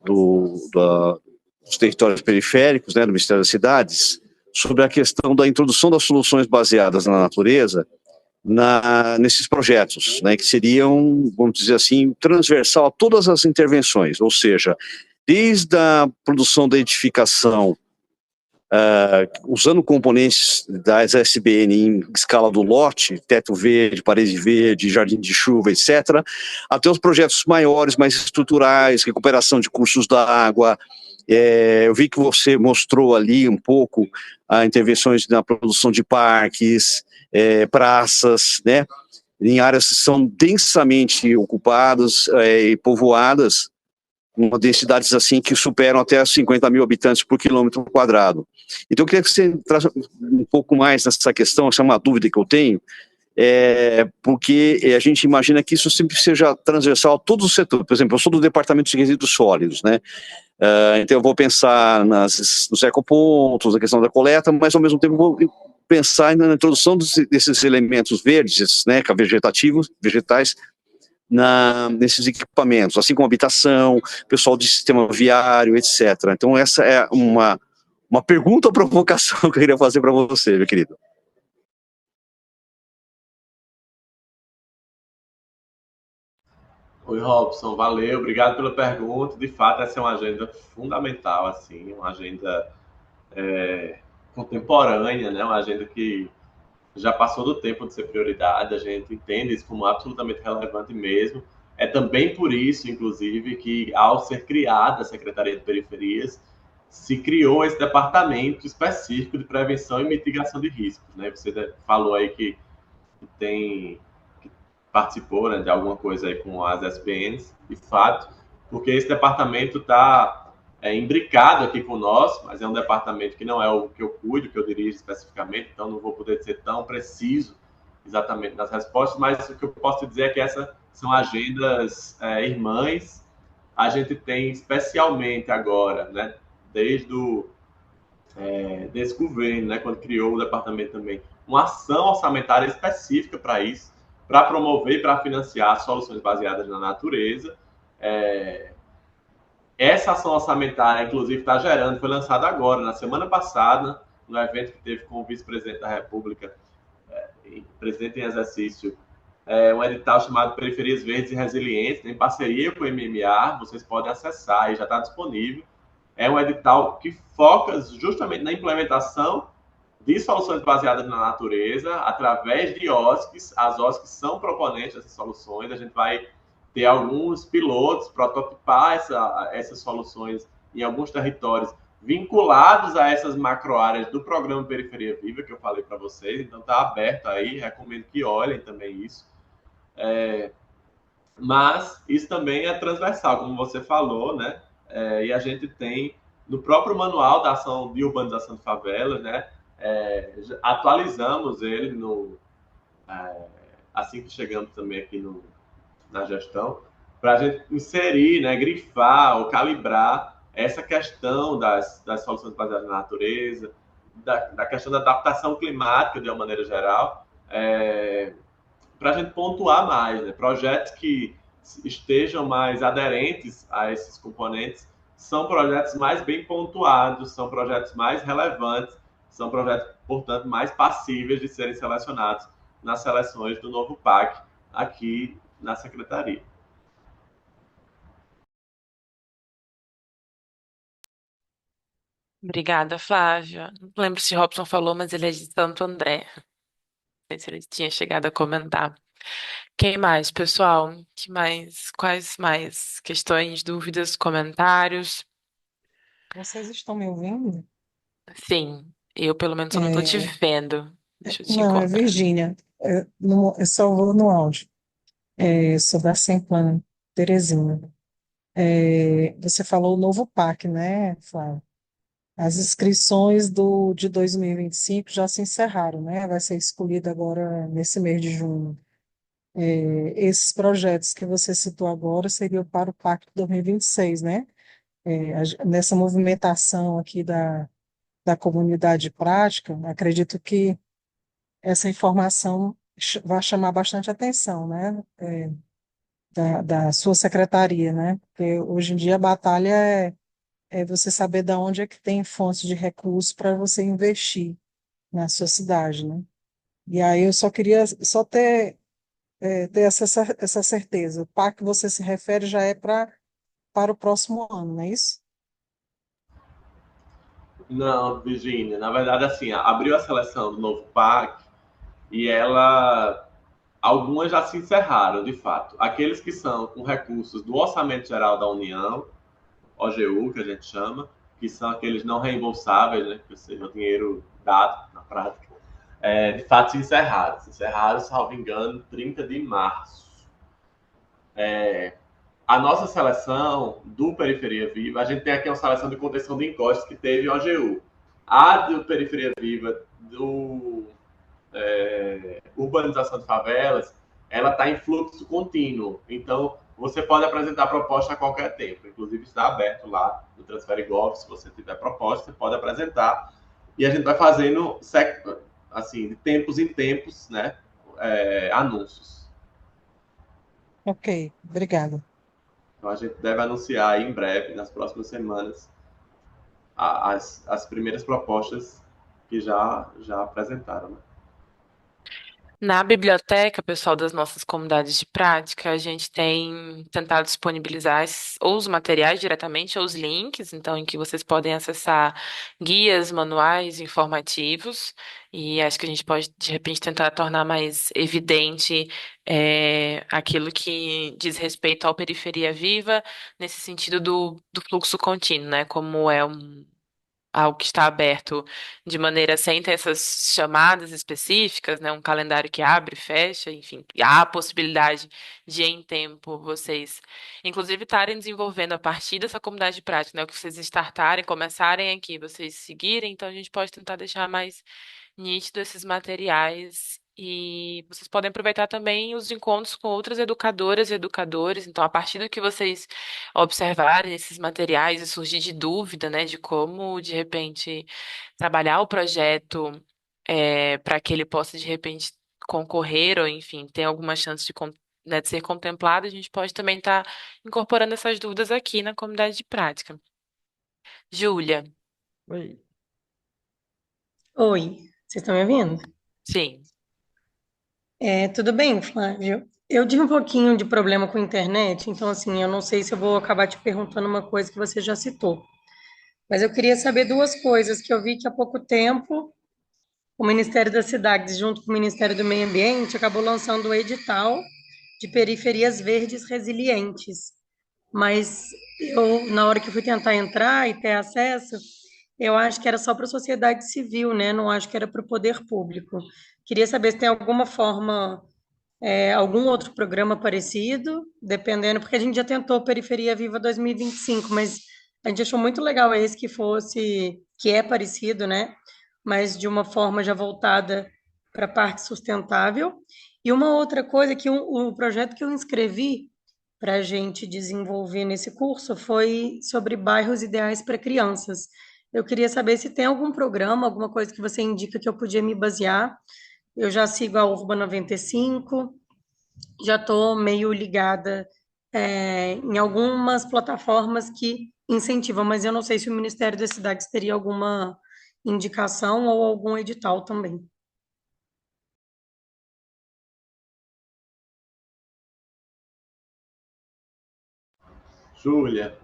dos territórios periféricos, né, do Ministério das Cidades, sobre a questão da introdução das soluções baseadas na natureza nesses projetos, né, que seriam, vamos dizer assim, transversal a todas as intervenções, ou seja, desde a produção da edificação, usando componentes das SBN em escala do lote, teto verde, parede verde, jardim de chuva, etc., até os projetos maiores, mais estruturais, recuperação de cursos da água. Eu vi que você mostrou ali um pouco intervenções na produção de parques, praças, né, em áreas que são densamente ocupadas e povoadas, com densidades assim que superam até 50 mil habitantes por quilômetro quadrado. Então eu queria que você traça um pouco mais nessa questão, essa é uma dúvida que eu tenho, porque a gente imagina que isso sempre seja transversal a todos os setores. Por exemplo, eu sou do departamento de resíduos sólidos, né? Então eu vou pensar nos ecopontos, na questão da coleta, mas ao mesmo tempo vou pensar na introdução desses elementos verdes, né, vegetais, nesses equipamentos, assim como habitação, pessoal de sistema viário, etc. Então essa é uma pergunta ou provocação que eu queria fazer para você, meu querido. Oi, Robson, valeu, obrigado pela pergunta. De fato, essa é uma agenda fundamental, assim, uma agenda contemporânea, né? Uma agenda que já passou do tempo de ser prioridade, a gente entende isso como absolutamente relevante mesmo. É também por isso, inclusive, que ao ser criada a Secretaria de Periferias, se criou esse departamento específico de prevenção e mitigação de riscos, né? Você falou aí que tem que participou, né, de alguma coisa aí com as SBNs, de fato, porque esse departamento está imbricado aqui com nós, mas é um departamento que não é o que eu cuido, que eu dirijo especificamente, então não vou poder ser tão preciso exatamente nas respostas, mas o que eu posso dizer é que essas são agendas irmãs. A gente tem especialmente agora, né, desde desse governo, né, quando criou o departamento também, uma ação orçamentária específica para isso, para promover e para financiar soluções baseadas na natureza. É, Essa ação orçamentária, inclusive, está gerando, foi lançada agora, na semana passada, no evento que teve com o vice-presidente da República, presidente em exercício, um edital chamado Periferias Verdes e Resilientes, em parceria com o MMA, vocês podem acessar e já está disponível. É um edital que foca justamente na implementação de soluções baseadas na natureza, através de OSCs. As OSCs são proponentes dessas soluções. A gente vai ter alguns pilotos, prototipar essas soluções em alguns territórios vinculados a essas macroáreas do programa Periferia Viva, que eu falei para vocês. Então, está aberto aí, recomendo que olhem também isso. Mas isso também é transversal, como você falou, né? E a gente tem no próprio manual da ação de urbanização de favelas, né? Atualizamos ele assim que chegamos também aqui na gestão, para a gente inserir, né, grifar ou calibrar essa questão das soluções baseadas na natureza, da questão da adaptação climática de uma maneira geral, para a gente pontuar mais, né? Projetos que estejam mais aderentes a esses componentes são projetos mais bem pontuados, são projetos mais relevantes, são projetos, portanto, mais passíveis de serem selecionados nas seleções do novo PAC aqui na Secretaria. Obrigada, Flávia. Não lembro se Robson falou, mas ele é de Santo André. Não sei se ele tinha chegado a comentar. Quem mais, pessoal? Que mais? Quais mais questões, dúvidas, comentários? Vocês estão me ouvindo? Sim, eu pelo menos eu não tô te É, vendo. Deixa eu te não, é encontrar. Virgínia. Eu só vou no áudio. Sobre a Semplan, Terezinha. Você falou o novo PAC, né, Flávio? As inscrições de 2025 já se encerraram, né? Vai ser escolhido agora nesse mês de junho. Esses projetos que você citou agora seriam para o PAC de 2026, né? Nessa movimentação aqui da comunidade prática, acredito que essa informação vai chamar bastante atenção, né, da sua secretaria, né, porque hoje em dia a batalha é você saber de onde é que tem fontes de recursos para você investir na sua cidade, né, e aí eu só queria ter essa certeza, o PAC que você se refere já é para o próximo ano, não é isso? Não, Virginia, na verdade, assim, abriu a seleção do novo PAC e ela algumas já se encerraram, de fato. Aqueles que são com recursos do Orçamento Geral da União, OGU, que a gente chama, que são aqueles não reembolsáveis, né, que seja o dinheiro dado na prática, de fato se encerraram. Se encerraram, salvo engano, 30 de março. A nossa seleção do Periferia Viva, a gente tem aqui uma seleção de contenção de encostas que teve OGU. A do Periferia Viva, do urbanização de favelas, ela está em fluxo contínuo. Então, você pode apresentar proposta a qualquer tempo. Inclusive, está aberto lá no Transfere Gov. Se você tiver proposta, você pode apresentar. E a gente vai fazendo, assim, de tempos em tempos, né, anúncios. Ok, obrigada. Então, a gente deve anunciar aí em breve, nas próximas semanas, as primeiras propostas que já apresentaram. Né? Na biblioteca, pessoal das nossas comunidades de prática, a gente tem tentado disponibilizar ou os materiais diretamente ou os links, então, em que vocês podem acessar guias, manuais informativos, e acho que a gente pode, de repente, tentar tornar mais evidente aquilo que diz respeito ao Periferia Viva, nesse sentido do fluxo contínuo, né? Como é algo que está aberto de maneira sem ter essas chamadas específicas, né? Um calendário que abre e fecha, enfim, há a possibilidade de, em tempo, vocês, inclusive, estarem desenvolvendo a partir dessa comunidade de prática, né? O que vocês startarem, começarem aqui, vocês seguirem, então a gente pode tentar deixar mais nítido esses materiais. E vocês podem aproveitar também os encontros com outras educadoras e educadores. Então, a partir do que vocês observarem esses materiais e surgir de dúvida, né, de como, de repente, trabalhar o projeto para que ele possa, de repente, concorrer ou, enfim, ter alguma chance né, de ser contemplado, a gente pode também estar incorporando essas dúvidas aqui na comunidade de prática. Júlia, Oi. Oi, vocês estão me ouvindo? sim. Tudo bem, Flávio? Eu tive um pouquinho de problema com a internet, então, assim, eu não sei se eu vou acabar te perguntando uma coisa que você já citou. Mas eu queria saber duas coisas que eu vi que há pouco tempo o Ministério das Cidades, junto com o Ministério do Meio Ambiente, acabou lançando o edital de periferias verdes resilientes. Mas eu, na hora que eu fui tentar entrar e ter acesso, eu acho que era só para a sociedade civil, né? Não acho que era para o poder público. Queria saber se tem alguma forma, algum outro programa parecido, dependendo, porque a gente já tentou Periferia Viva 2025, mas a gente achou muito legal esse que fosse, que é parecido, né? Mas de uma forma já voltada para a parte sustentável. E uma outra coisa que o projeto que eu inscrevi para a gente desenvolver nesse curso foi sobre bairros ideais para crianças. Eu queria saber se tem algum programa, alguma coisa que você indica que eu podia me basear. Eu já sigo a Urba 95, já estou meio ligada, em algumas plataformas que incentivam, mas eu não sei se o Ministério das Cidades teria alguma indicação ou algum edital também. Júlia,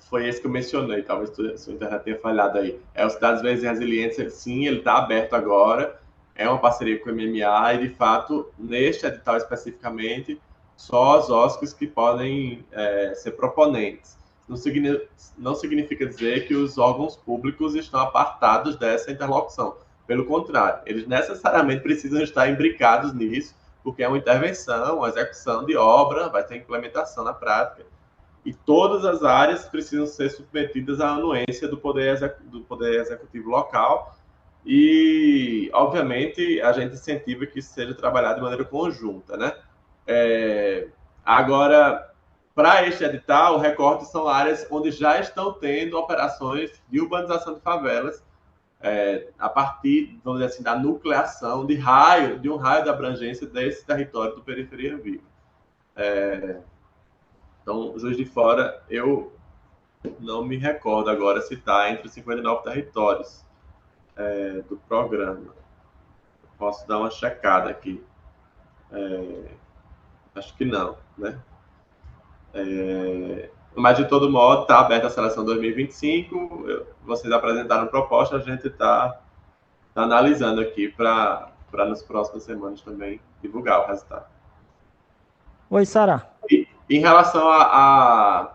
foi esse que eu mencionei, talvez sua internet tenha falhado aí. É o Cidades Verdes e Resiliência, sim, ele está aberto agora, é uma parceria com o MMA e, de fato, neste edital especificamente, só as OSCs que podem ser proponentes. Não significa dizer que os órgãos públicos estão apartados dessa interlocução. Pelo contrário, eles necessariamente precisam estar imbricados nisso, porque é uma intervenção, uma execução de obra, vai ter implementação na prática, e todas as áreas precisam ser submetidas à anuência do poder executivo local e, obviamente, a gente incentiva que isso seja trabalhado de maneira conjunta, né? Agora, para este edital, o recorte são áreas onde já estão tendo operações de urbanização de favelas, a partir, vamos dizer assim, da nucleação de um raio de abrangência desse território do Periferia Viva. Então, Juiz de Fora, eu não me recordo agora se está entre os 59 territórios do programa. Posso dar uma checada aqui. Acho que não, né? Mas, de todo modo, está aberta a seleção 2025. Vocês apresentaram proposta, a gente está analisando aqui para nas próximas semanas também divulgar o resultado. Oi, Sara. E, em relação a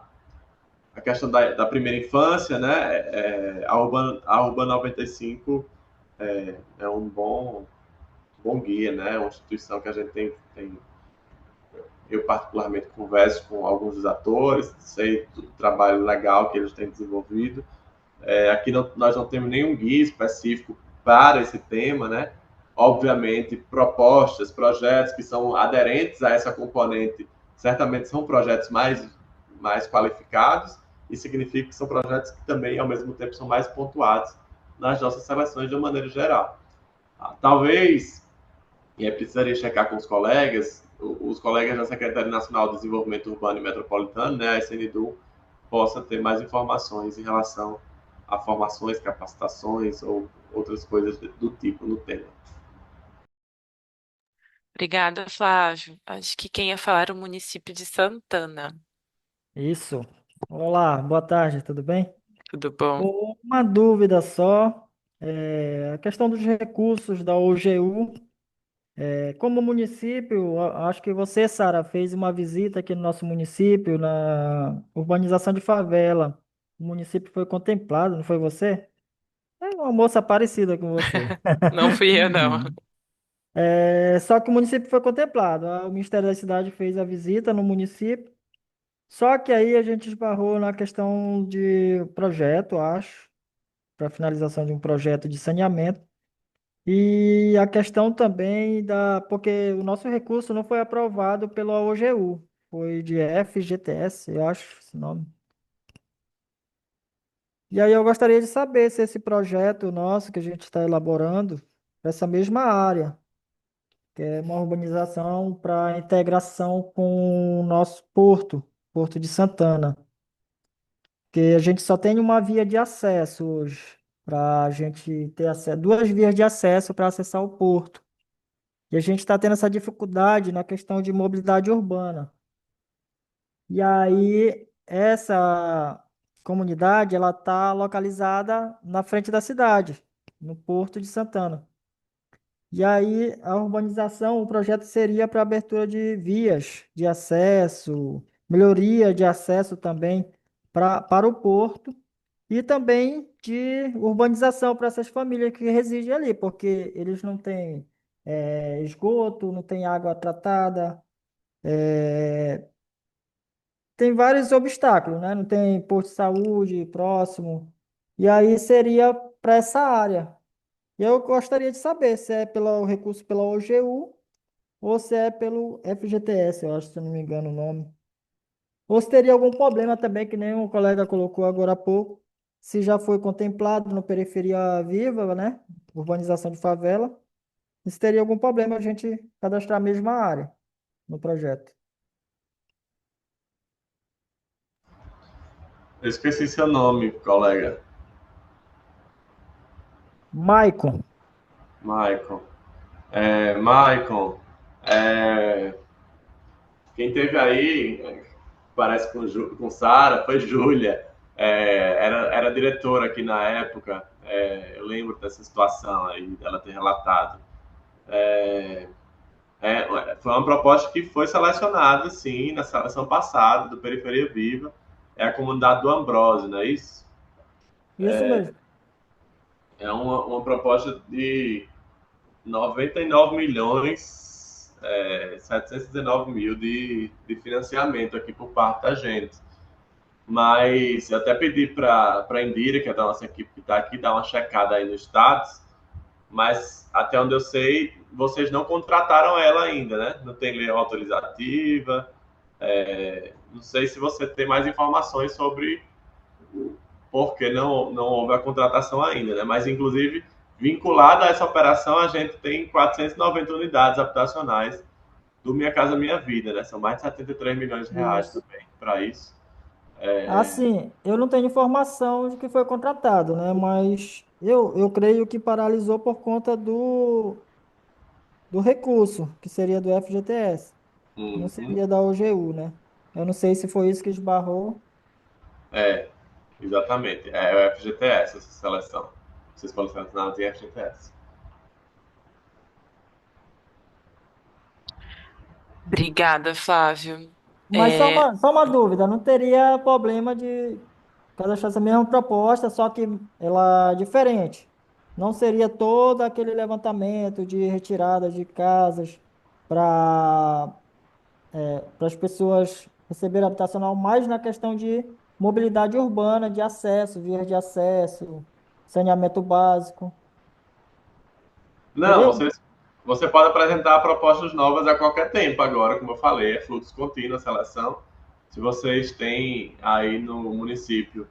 questão da primeira infância, né? A Urban 95 é um bom guia, né? Uma instituição que a gente tem. Eu, particularmente, converso com alguns dos atores, sei do trabalho legal que eles têm desenvolvido. Aqui nós não temos nenhum guia específico para esse tema, né? Obviamente, propostas, projetos que são aderentes a essa componente, certamente são projetos mais qualificados, e significa que são projetos que também, ao mesmo tempo, são mais pontuados nas nossas seleções de uma maneira geral. Talvez, e aí precisaria checar com os colegas da Secretaria Nacional de Desenvolvimento Urbano e Metropolitano, né, a SNDU, possa ter mais informações em relação a formações, capacitações ou outras coisas do tipo no tema. Obrigada, Flávio. Acho que quem ia falar era o município de Santana. Isso. Olá, boa tarde, tudo bem? Tudo bom? Uma dúvida só, a questão dos recursos da OGU. Como município, acho que você, Sara, fez uma visita aqui no nosso município, na urbanização de favela. O município foi contemplado, não foi você? É uma moça parecida com você. Não fui eu, não. Só que o município foi contemplado. O Ministério da Cidade fez a visita no município. Só que aí a gente esbarrou na questão de projeto, acho, para finalização de um projeto de saneamento. E a questão também porque o nosso recurso não foi aprovado pela OGU, foi de FGTS, eu acho esse nome. E aí eu gostaria de saber se esse projeto nosso que a gente está elaborando, para essa mesma área, que é uma urbanização para integração com o nosso porto, Porto de Santana. Porque a gente só tem uma via de acesso hoje, para a gente ter acesso, duas vias de acesso para acessar o porto. E a gente está tendo essa dificuldade na questão de mobilidade urbana. E aí, essa comunidade, ela está localizada na frente da cidade, no Porto de Santana. E aí, a urbanização, o projeto seria para abertura de vias de acesso, melhoria de acesso também para o porto e também de urbanização para essas famílias que residem ali, porque eles não têm esgoto, não têm água tratada, tem vários obstáculos, né? Não tem posto de saúde próximo. E aí seria para essa área. E eu gostaria de saber se é pelo recurso pela OGU ou se é pelo FGTS, eu acho, se eu não me engano o nome. Ou se teria algum problema também, que nem o colega colocou agora há pouco, se já foi contemplado no Periferia Viva, né? Urbanização de favela, e se teria algum problema a gente cadastrar a mesma área no projeto. Eu esqueci seu nome, colega. Maicon, Michael. Michael, é, quem teve aí, parece com Sara, foi Júlia. Era diretora aqui na época. Eu lembro dessa situação aí, dela ter relatado. Foi uma proposta que foi selecionada, sim, na seleção passada do Periferia Viva. É a comunidade do Ambrósio, não é isso? isso mesmo. É uma proposta de 99 milhões, 719 mil de financiamento aqui por parte da gente. Mas eu até pedi para a Indira, que é da nossa equipe que está aqui, dar uma checada aí nos status, mas até onde eu sei, vocês não contrataram ela ainda, né? Não tem lei autorizativa. Não sei se você tem mais informações sobre por que não houve a contratação ainda, né? Mas, inclusive, vinculada a essa operação, a gente tem 490 unidades habitacionais do Minha Casa Minha Vida, né? São mais de 73 milhões de reais Isso. também para isso. Assim, eu não tenho informação de que foi contratado, né? Mas eu creio que paralisou por conta do recurso, que seria do FGTS. Não Uhum. seria da OGU, né? Eu não sei se foi isso que esbarrou. É, exatamente. É o FGTS, essa seleção. Vocês foram selecionados em FGTS. Obrigada, Flávio. Mas É, só uma dúvida, não teria problema de cadastrar essa mesma proposta, só que ela é diferente. Não seria todo aquele levantamento de retirada de casas para as pessoas receberem habitacional, mais na questão de mobilidade urbana, de acesso, vias de acesso, saneamento básico. Não, Teria? você pode apresentar propostas novas a qualquer tempo agora, como eu falei, é fluxo contínuo a seleção. Se vocês têm aí no município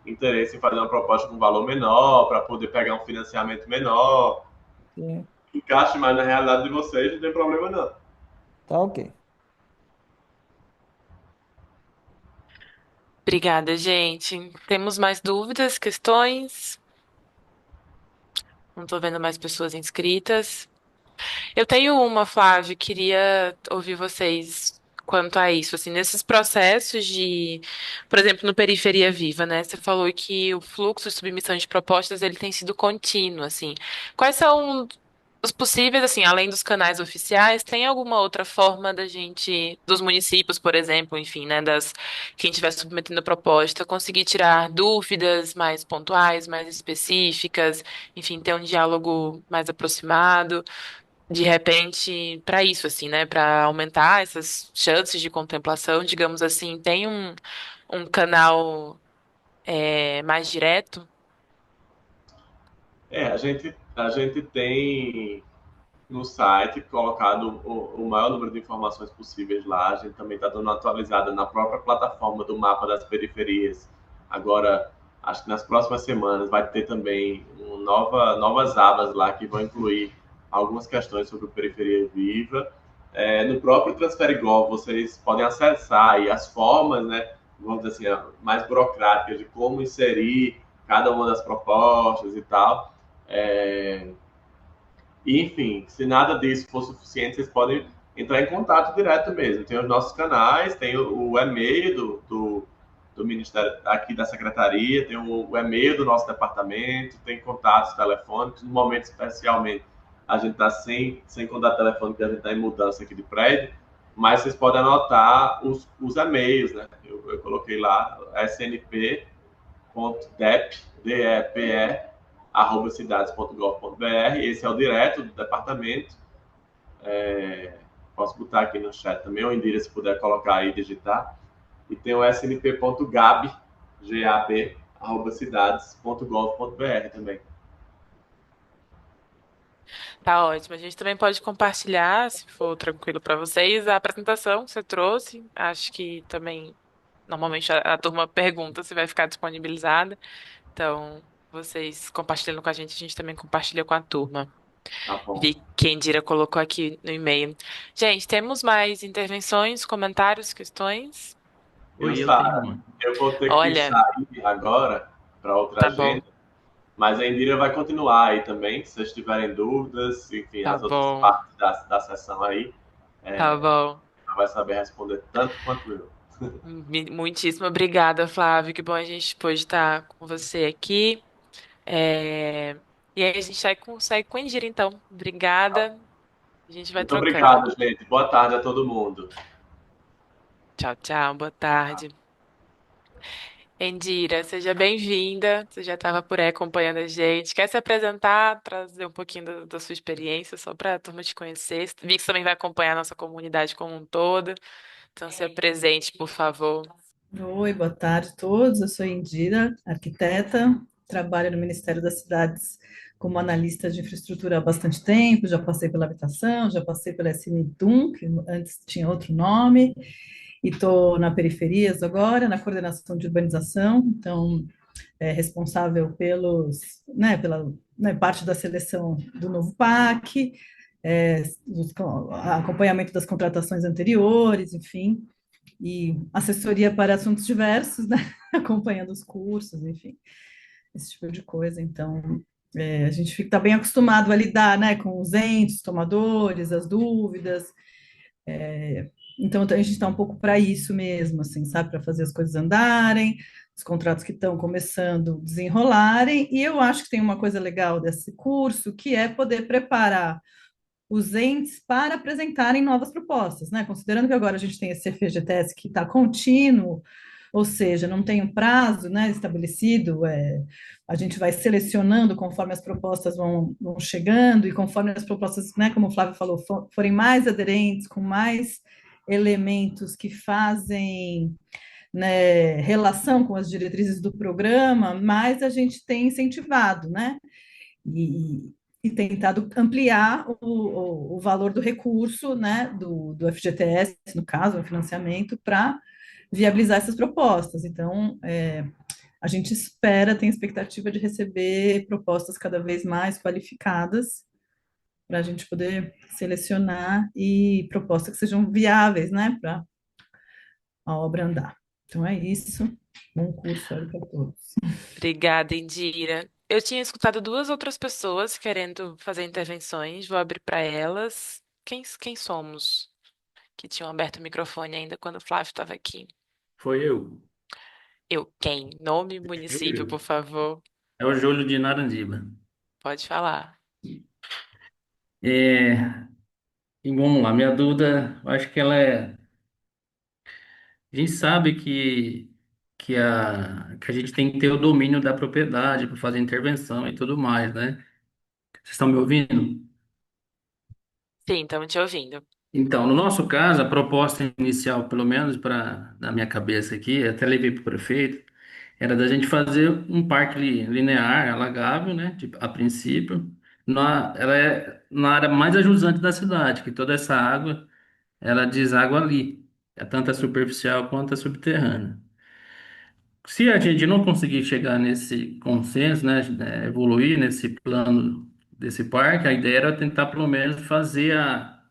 interesse em fazer uma proposta com valor menor, para poder pegar um financiamento menor, Sim, encaixe mais na realidade de vocês, não tem problema não. tá ok. obrigada, gente. Temos mais dúvidas, questões? Não estou vendo mais pessoas inscritas. Eu tenho uma, Flávio, queria ouvir vocês quanto a isso, assim, nesses processos de, por exemplo, no Periferia Viva, né? Você falou que o fluxo de submissão de propostas ele tem sido contínuo, assim. Quais são os possíveis, assim, além dos canais oficiais, tem alguma outra forma da gente, dos municípios, por exemplo, enfim, né, das quem estiver submetendo a proposta, conseguir tirar dúvidas mais pontuais, mais específicas, enfim, ter um diálogo mais aproximado? De repente, para isso, assim, né? Para aumentar essas chances de contemplação, digamos assim, tem um canal mais direto? A gente tem no site colocado o maior número de informações possíveis lá. A gente também está dando uma atualizada na própria plataforma do mapa das periferias. Agora, acho que nas próximas semanas vai ter também novas abas lá que vão incluir algumas questões sobre periferia viva. No próprio Transferigov, vocês podem acessar aí as formas, né, vamos dizer assim, mais burocráticas de como inserir cada uma das propostas e tal. É, e, enfim, se nada disso for suficiente, vocês podem entrar em contato direto mesmo. Tem os nossos canais, tem o e-mail do Ministério, aqui da Secretaria, tem o e-mail do nosso departamento, tem contatos telefônicos. No momento, especialmente, a gente está sem contato telefônico, porque a gente está em mudança aqui de prédio, mas vocês podem anotar os e-mails, né? Eu coloquei lá, snp.depe@cidades.gov.br. Esse é o direto do departamento. Posso botar aqui no chat também, ou Indira, se puder colocar aí, digitar. E tem o snp.gab, G-A-B, @cidades.gov.br também. Tá ótimo. A gente também pode compartilhar, se for tranquilo para vocês, a apresentação que você trouxe. Acho que também, normalmente, a turma pergunta se vai ficar disponibilizada. Então, vocês compartilhando com a gente também compartilha com a turma. Tá bom. Vi que a Indira colocou aqui no e-mail. Gente, temos mais intervenções, comentários, questões? Eu, Eu tenho Sara, uma. eu vou ter que Olha, sair agora para outra tá bom, agenda, mas a Indira vai continuar aí também, se vocês tiverem dúvidas, enfim, tá as outras bom, partes da sessão aí, tá bom. ela vai saber responder tanto quanto eu. Muitíssimo obrigada, Flávio. Que bom a gente pôde estar com você aqui. É, E aí a gente segue com a Indira, então. Obrigada. A gente vai Muito trocando. obrigado, gente. Boa tarde a todo mundo. Tchau, tchau. Boa tarde. Indira, seja bem-vinda. Você já estava por aí acompanhando a gente. Quer se apresentar, trazer um pouquinho da sua experiência, só para a turma te conhecer? Vi que você também vai acompanhar a nossa comunidade como um todo. Então, se apresente, por favor. Oi, boa tarde a todos. Eu sou Indira, arquiteta, trabalho no Ministério das Cidades como analista de infraestrutura há bastante tempo. Já passei pela habitação, já passei pela SNTUM, que antes tinha outro nome, e estou na Periferias agora, na coordenação de urbanização. Então, responsável pela, né, parte da seleção do novo PAC, acompanhamento das contratações anteriores, enfim, e assessoria para assuntos diversos, né? Acompanhando os cursos, enfim, esse tipo de coisa. Então, a gente está bem acostumado a lidar, né, com os entes, tomadores, as dúvidas. Então, a gente está um pouco para isso mesmo, assim, sabe, para fazer as coisas andarem, os contratos que estão começando desenrolarem. E eu acho que tem uma coisa legal desse curso, que é poder preparar os entes para apresentarem novas propostas, né? Considerando que agora a gente tem esse FGTS que está contínuo, ou seja, não tem um prazo, né, estabelecido, a gente vai selecionando conforme as propostas vão chegando e conforme as propostas, né, como o Flávio falou, forem mais aderentes, com mais elementos que fazem, né, relação com as diretrizes do programa, mais a gente tem incentivado, né? E, e tentado ampliar o valor do recurso, né, do FGTS, no caso, o financiamento, para viabilizar essas propostas. Então, a gente espera, tem expectativa de receber propostas cada vez mais qualificadas para a gente poder selecionar e propostas que sejam viáveis, né, para a obra andar. Então é isso. Bom curso aí para todos. Obrigada, Indira. Eu tinha escutado duas outras pessoas querendo fazer intervenções, vou abrir para elas. Quem somos? Que tinham aberto o microfone ainda quando o Flávio estava aqui. Foi eu. Eu quem? Nome, município, Eu. por favor. É o Júlio de Narandiba. Pode falar. É, e vamos lá, minha dúvida, eu acho que ela é. A gente sabe que a gente tem que ter o domínio da propriedade para fazer intervenção e tudo mais, né? Vocês estão me ouvindo? Sim, estamos te ouvindo. Então, no nosso caso, a proposta inicial, pelo menos para na minha cabeça aqui, até levei para o prefeito, era da gente fazer um parque linear, alagável, né? A princípio, ela é na área mais ajusante da cidade, que toda essa água ela deságua ali, é tanto a superficial quanto a subterrânea. Se a gente não conseguir chegar nesse consenso, né, evoluir nesse plano desse parque, a ideia era tentar pelo menos fazer a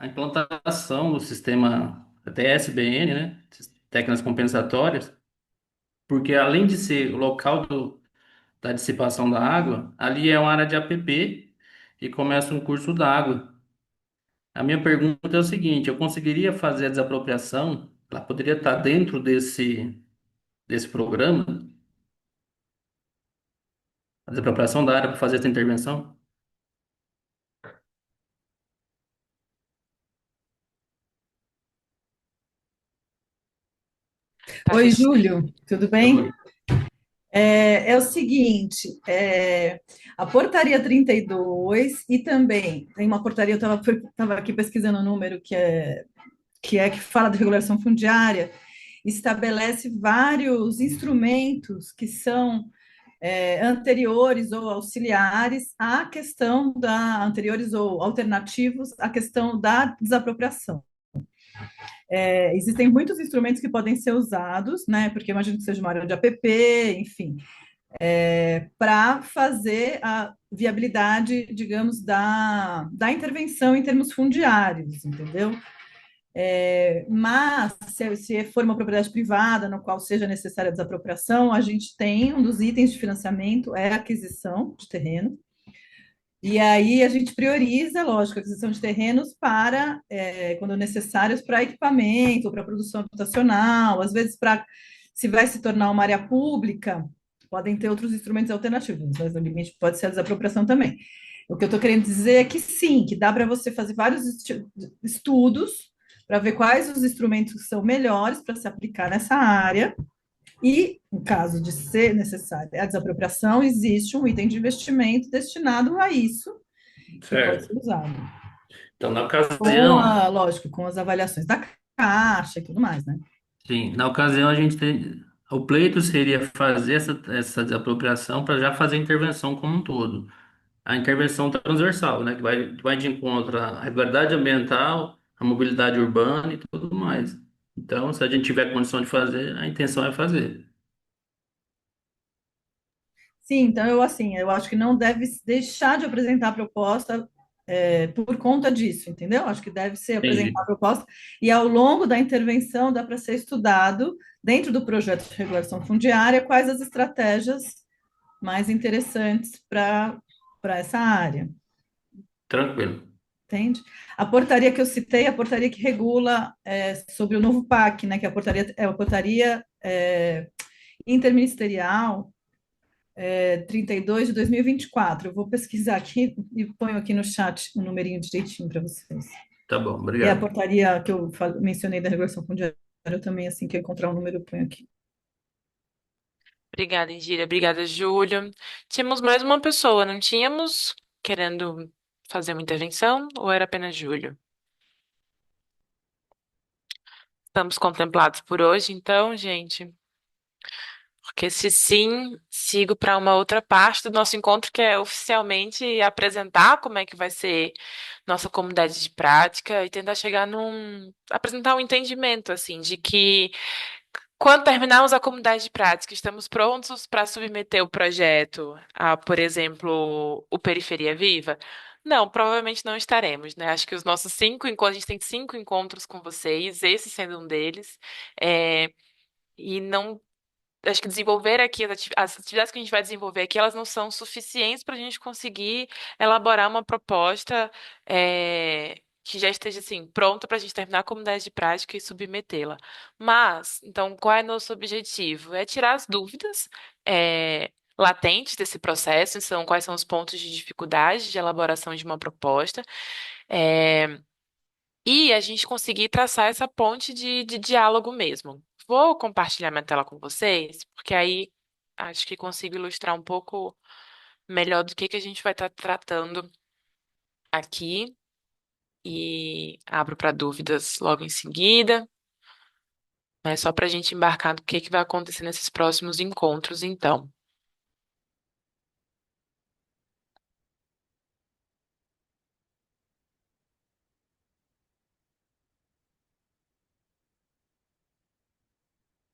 implantação do sistema TSBN, né, técnicas compensatórias, porque além de ser o local da dissipação da água, ali é uma área de APP e começa um curso d'água. A minha pergunta é o seguinte: eu conseguiria fazer a desapropriação? Ela poderia estar dentro desse programa, a desapropriação da área para fazer essa intervenção? Tá Oi, fech... Júlio, tudo bem? Eu- É o seguinte, a portaria 32 e também tem uma portaria, eu estava aqui pesquisando o número que fala de regulação fundiária, estabelece vários instrumentos que são anteriores ou auxiliares à questão anteriores ou alternativos à questão da desapropriação. Existem muitos instrumentos que podem ser usados, né? Porque imagino que seja uma área de APP, enfim, para fazer a viabilidade, digamos, da intervenção em termos fundiários, entendeu? Mas, se for uma propriedade privada, no qual seja necessária a desapropriação, a gente tem um dos itens de financiamento é a aquisição de terreno. E aí a gente prioriza, lógico, a aquisição de terrenos para, quando necessários, para equipamento, para produção habitacional, às vezes para, se vai se tornar uma área pública, podem ter outros instrumentos alternativos, mas no limite pode ser a desapropriação também. O que eu estou querendo dizer é que sim, que dá para você fazer vários estudos para ver quais os instrumentos que são melhores para se aplicar nessa área, e, em caso de ser necessária a desapropriação, existe um item de investimento destinado a isso, que pode ser Certo. usado. Então, na Com ocasião, lógico, com as avaliações da Caixa e tudo mais, né? sim, na ocasião a gente tem. O pleito seria fazer essa desapropriação para já fazer a intervenção como um todo. A intervenção transversal, né? Que vai de encontro à regularidade ambiental, à mobilidade urbana e tudo mais. Então, se a gente tiver condição de fazer, a intenção é fazer. Sim, então eu acho que não deve deixar de apresentar a proposta por conta disso, entendeu? Acho que deve ser apresentar Entendi. a proposta e ao longo da intervenção dá para ser estudado dentro do projeto de regulação fundiária quais as estratégias mais interessantes para essa área. Tranquilo. Entende? A portaria que eu citei, a portaria que regula sobre o novo PAC, né, que é a portaria interministerial 32 de 2024. Eu vou pesquisar aqui e ponho aqui no chat o numerinho direitinho para vocês. Tá bom, E a obrigado. portaria que eu mencionei da regulação fundiária, eu também, assim que eu encontrar o número, eu ponho aqui. Obrigada, Indira. Obrigada, Júlio. Tínhamos mais uma pessoa, não tínhamos? Querendo fazer uma intervenção? Ou era apenas Júlio? Estamos contemplados por hoje, então, gente. Porque se sim, sigo para uma outra parte do nosso encontro, que é oficialmente apresentar como é que vai ser nossa comunidade de prática e tentar chegar apresentar um entendimento, assim, de que quando terminarmos a comunidade de prática, estamos prontos para submeter o projeto a, por exemplo, o Periferia Viva? Não, provavelmente não estaremos, né? Acho que os nossos 5 encontros, a gente tem 5 encontros com vocês, esse sendo um deles, é, e não. acho que desenvolver aqui, as atividades que a gente vai desenvolver aqui, elas não são suficientes para a gente conseguir elaborar uma proposta que já esteja assim, pronta para a gente terminar a comunidade de prática e submetê-la. Mas, então, qual é nosso objetivo? É tirar as dúvidas latentes desse processo, são quais são os pontos de dificuldade de elaboração de uma proposta. é, e a gente conseguir traçar essa ponte de diálogo mesmo. Vou compartilhar minha tela com vocês, porque aí acho que consigo ilustrar um pouco melhor do que a gente vai estar tratando aqui. E abro para dúvidas logo em seguida. Mas só para a gente embarcar no que vai acontecer nesses próximos encontros, então.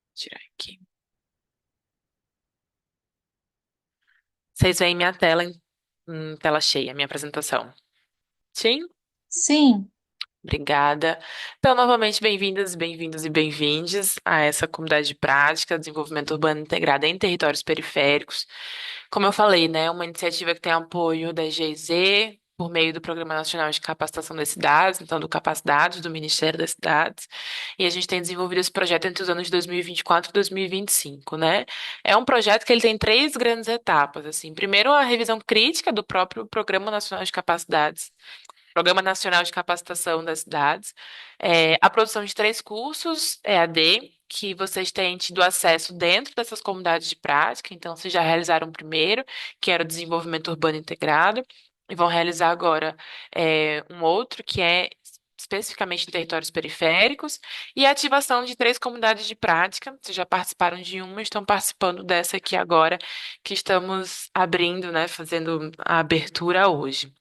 Vou tirar aqui. Vocês veem minha tela em tela cheia, minha apresentação. Sim? Sim, Obrigada. Então, novamente, bem-vindas, bem-vindos e bem-vindes a essa comunidade de prática, desenvolvimento urbano integrado em territórios periféricos. Como eu falei, né, é uma iniciativa que tem apoio da GIZ, por meio do Programa Nacional de Capacitação das Cidades, então do Capacidades, do Ministério das Cidades. E a gente tem desenvolvido esse projeto entre os anos de 2024 e 2025, né? É um projeto que ele tem três grandes etapas, assim. Primeiro, a revisão crítica do próprio Programa Nacional de Capacidades, Programa Nacional de Capacitação das Cidades, a produção de três cursos EAD, que vocês têm tido acesso dentro dessas comunidades de prática. Então, vocês já realizaram o primeiro, que era o Desenvolvimento Urbano Integrado, e vão realizar agora um outro, que é especificamente em territórios periféricos, e a ativação de três comunidades de prática. Vocês já participaram de uma, estão participando dessa aqui agora, que estamos abrindo, né, fazendo a abertura hoje.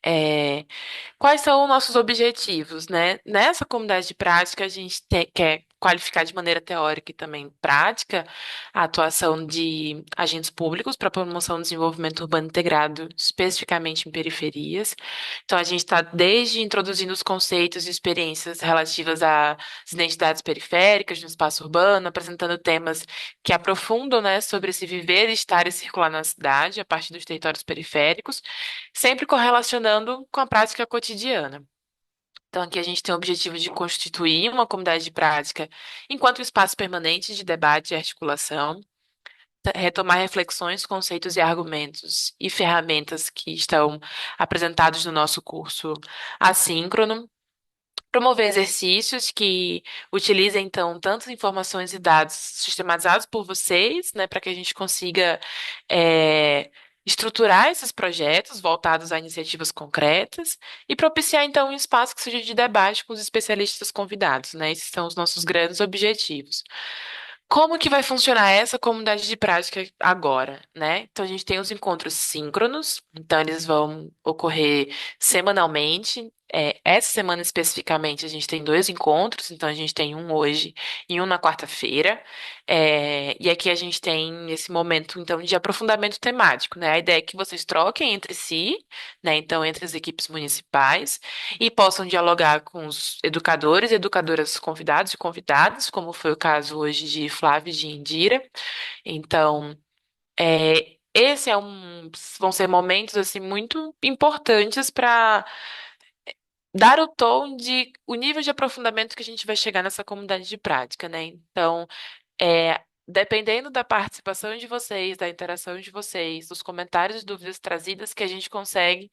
É, Quais são os nossos objetivos, né? Nessa comunidade de prática, a gente quer qualificar de maneira teórica e também prática a atuação de agentes públicos para a promoção do desenvolvimento urbano integrado, especificamente em periferias. Então, a gente está desde introduzindo os conceitos e experiências relativas às identidades periféricas no espaço urbano, apresentando temas que aprofundam, né, sobre esse viver, estar e circular na cidade, a partir dos territórios periféricos, sempre correlacionando com a prática cotidiana. Então, aqui a gente tem o objetivo de constituir uma comunidade de prática enquanto espaço permanente de debate e articulação, retomar reflexões, conceitos e argumentos e ferramentas que estão apresentados no nosso curso assíncrono, promover exercícios que utilizem, então, tantas informações e dados sistematizados por vocês, né, para que a gente consiga estruturar esses projetos voltados a iniciativas concretas e propiciar, então, um espaço que seja de debate com os especialistas convidados, né? Esses são os nossos grandes objetivos. Como que vai funcionar essa comunidade de prática agora, né? Então, a gente tem os encontros síncronos, então eles vão ocorrer semanalmente. Essa semana especificamente, a gente tem dois encontros, então a gente tem um hoje e um na quarta-feira. E aqui a gente tem esse momento, então, de aprofundamento temático, né? A ideia é que vocês troquem entre si, né? Então, entre as equipes municipais, e possam dialogar com os educadores e educadoras convidados e convidadas, como foi o caso hoje de Flávia e de Indira. Então, vão ser momentos assim muito importantes para dar o tom de o nível de aprofundamento que a gente vai chegar nessa comunidade de prática, né? Então, dependendo da participação de vocês, da interação de vocês, dos comentários e dúvidas trazidas, que a gente consegue,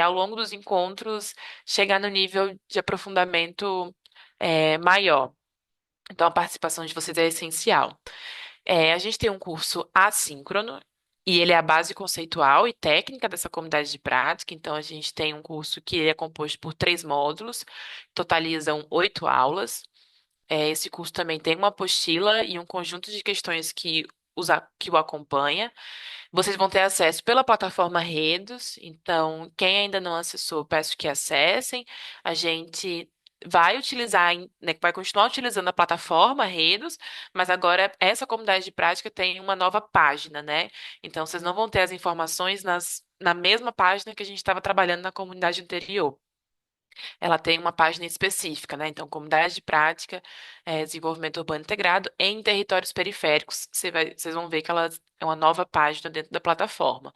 ao longo dos encontros, chegar no nível de aprofundamento maior. Então, a participação de vocês é essencial. A gente tem um curso assíncrono, e ele é a base conceitual e técnica dessa comunidade de prática. Então, a gente tem um curso que é composto por três módulos, totalizam 8 aulas. Esse curso também tem uma apostila e um conjunto de questões que o acompanha. Vocês vão ter acesso pela plataforma Redos, então quem ainda não acessou, peço que acessem. A gente vai utilizar, né, vai continuar utilizando a plataforma Redos, mas agora essa comunidade de prática tem uma nova página, né? Então vocês não vão ter as informações na mesma página que a gente estava trabalhando na comunidade anterior. Ela tem uma página específica, né? Então, comunidade de prática, desenvolvimento urbano integrado em territórios periféricos. Vocês vão ver que ela é uma nova página dentro da plataforma.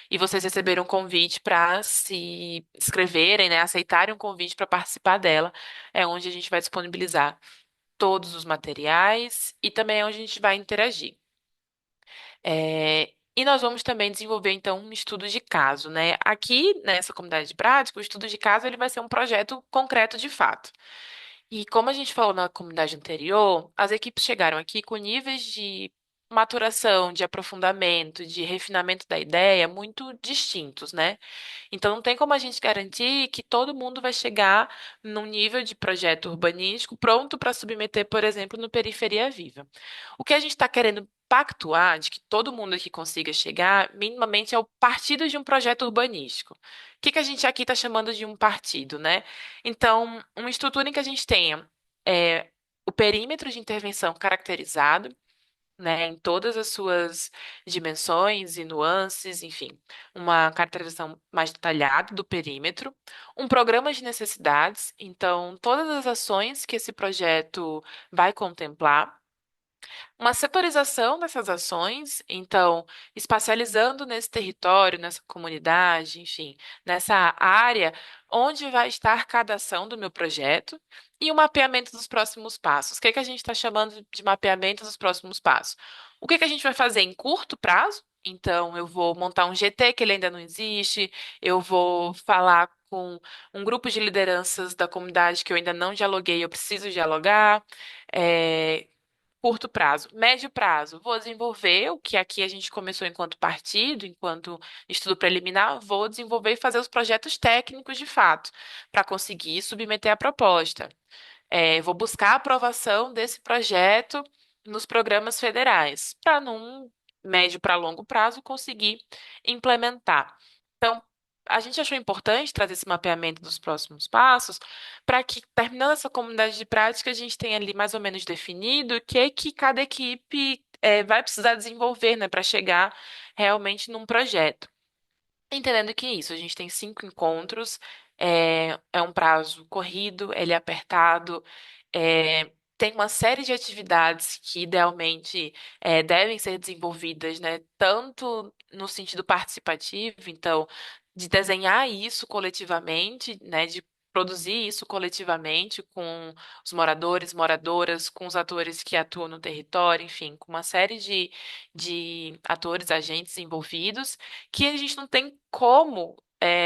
E vocês receberam um convite para se inscreverem, né? Aceitarem um convite para participar dela. É onde a gente vai disponibilizar todos os materiais e também é onde a gente vai interagir. E nós vamos também desenvolver, então, um estudo de caso, né? Aqui, nessa comunidade de prática, o estudo de caso ele vai ser um projeto concreto de fato. E como a gente falou na comunidade anterior, as equipes chegaram aqui com níveis de maturação, de aprofundamento, de refinamento da ideia muito distintos, né? Então, não tem como a gente garantir que todo mundo vai chegar num nível de projeto urbanístico pronto para submeter, por exemplo, no Periferia Viva. O que a gente está querendo pactuar de que todo mundo aqui consiga chegar, minimamente, é o partido de um projeto urbanístico. O que que a gente aqui está chamando de um partido, né? Então, uma estrutura em que a gente tenha o perímetro de intervenção caracterizado, né, em todas as suas dimensões e nuances, enfim, uma caracterização mais detalhada do perímetro, um programa de necessidades, então todas as ações que esse projeto vai contemplar, uma setorização dessas ações, então, espacializando nesse território, nessa comunidade, enfim, nessa área onde vai estar cada ação do meu projeto, e o mapeamento dos próximos passos. O que é que a gente está chamando de mapeamento dos próximos passos? O que é que a gente vai fazer em curto prazo? Então, eu vou montar um GT que ele ainda não existe, eu vou falar com um grupo de lideranças da comunidade que eu ainda não dialoguei, eu preciso dialogar. É, Curto prazo. Médio prazo, vou desenvolver o que aqui a gente começou enquanto partido, enquanto estudo preliminar, vou desenvolver e fazer os projetos técnicos de fato, para conseguir submeter a proposta. Vou buscar a aprovação desse projeto nos programas federais, para num médio para longo prazo conseguir implementar. Então, a gente achou importante trazer esse mapeamento dos próximos passos, para que, terminando essa comunidade de prática, a gente tenha ali mais ou menos definido o que cada equipe vai precisar desenvolver, né, para chegar realmente num projeto. Entendendo que é isso, a gente tem 5 encontros, é um prazo corrido, ele é apertado, tem uma série de atividades que idealmente devem ser desenvolvidas, né? Tanto no sentido participativo, então, de desenhar isso coletivamente, né? De produzir isso coletivamente com os moradores, moradoras, com os atores que atuam no território, enfim, com uma série de atores, agentes envolvidos que a gente não tem como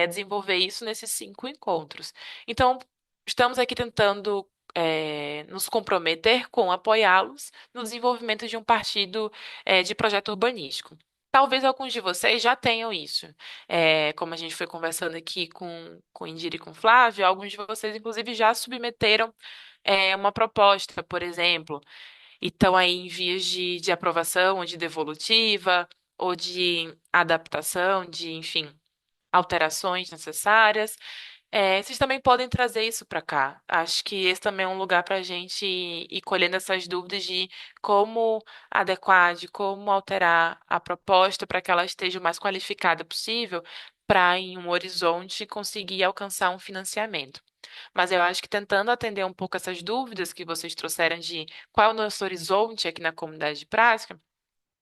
desenvolver isso nesses 5 encontros. Então, estamos aqui tentando nos comprometer com apoiá-los no desenvolvimento de um partido de projeto urbanístico. Talvez alguns de vocês já tenham isso. Como a gente foi conversando aqui com Indira e com Flávio, alguns de vocês, inclusive, já submeteram uma proposta, por exemplo, e estão aí em vias de aprovação, ou de devolutiva, ou de adaptação, de, enfim, alterações necessárias. Vocês também podem trazer isso para cá. Acho que esse também é um lugar para a gente ir colhendo essas dúvidas de como adequar, de como alterar a proposta para que ela esteja o mais qualificada possível, para, em um horizonte, conseguir alcançar um financiamento. Mas eu acho que tentando atender um pouco essas dúvidas que vocês trouxeram de qual é o nosso horizonte aqui na comunidade de prática,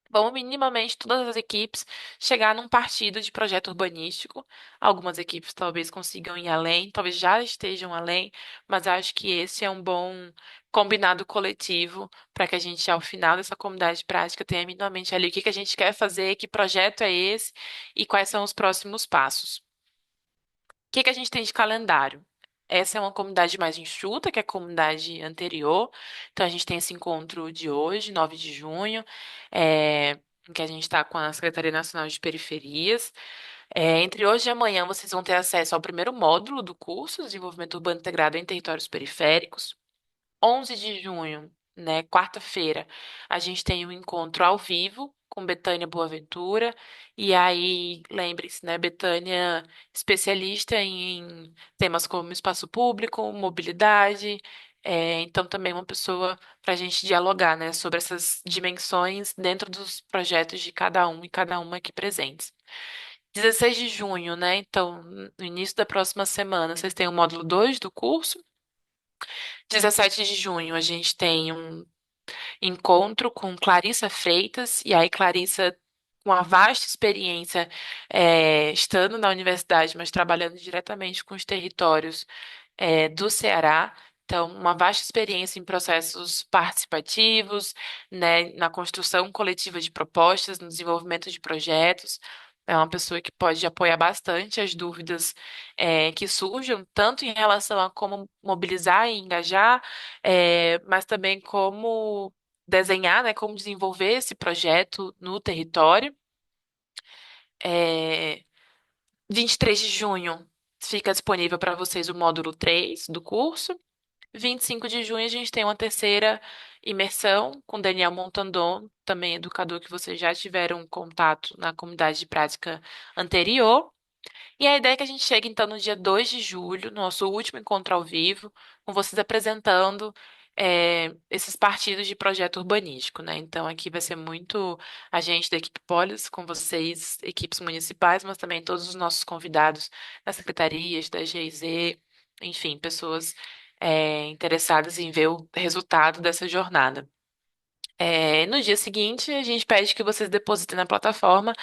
vamos minimamente todas as equipes chegar num partido de projeto urbanístico. Algumas equipes talvez consigam ir além, talvez já estejam além, mas acho que esse é um bom combinado coletivo para que a gente, ao final dessa comunidade de prática, tenha minimamente ali o que que a gente quer fazer, que projeto é esse e quais são os próximos passos. O que que a gente tem de calendário? Essa é uma comunidade mais enxuta que a comunidade anterior. Então, a gente tem esse encontro de hoje, 9 de junho, em que a gente está com a Secretaria Nacional de Periferias. Entre hoje e amanhã, vocês vão ter acesso ao primeiro módulo do curso, Desenvolvimento Urbano Integrado em Territórios Periféricos. 11 de junho, né, quarta-feira, a gente tem um encontro ao vivo com Betânia Boaventura. E aí, lembre-se, né, Betânia, especialista em temas como espaço público, mobilidade. Então, também uma pessoa para a gente dialogar, né, sobre essas dimensões dentro dos projetos de cada um e cada uma aqui presentes. 16 de junho, né? Então, no início da próxima semana, vocês têm o módulo 2 do curso. 17 de junho, a gente tem um encontro com Clarissa Freitas, e aí Clarissa, com uma vasta experiência, estando na universidade, mas trabalhando diretamente com os territórios, do Ceará. Então, uma vasta experiência em processos participativos, né, na construção coletiva de propostas, no desenvolvimento de projetos. É uma pessoa que pode apoiar bastante as dúvidas, que surjam, tanto em relação a como mobilizar e engajar, mas também como desenhar, né, como desenvolver esse projeto no território. É, 23 de junho fica disponível para vocês o módulo 3 do curso. 25 de junho a gente tem uma terceira imersão com Daniel Montandon, também educador que vocês já tiveram contato na comunidade de prática anterior. E a ideia é que a gente chegue então no dia 2 de julho, nosso último encontro ao vivo, com vocês apresentando esses partidos de projeto urbanístico, né? Então aqui vai ser muito a gente da equipe Polis, com vocês, equipes municipais, mas também todos os nossos convidados das secretarias, da GIZ, enfim, pessoas interessadas em ver o resultado dessa jornada. No dia seguinte, a gente pede que vocês depositem na plataforma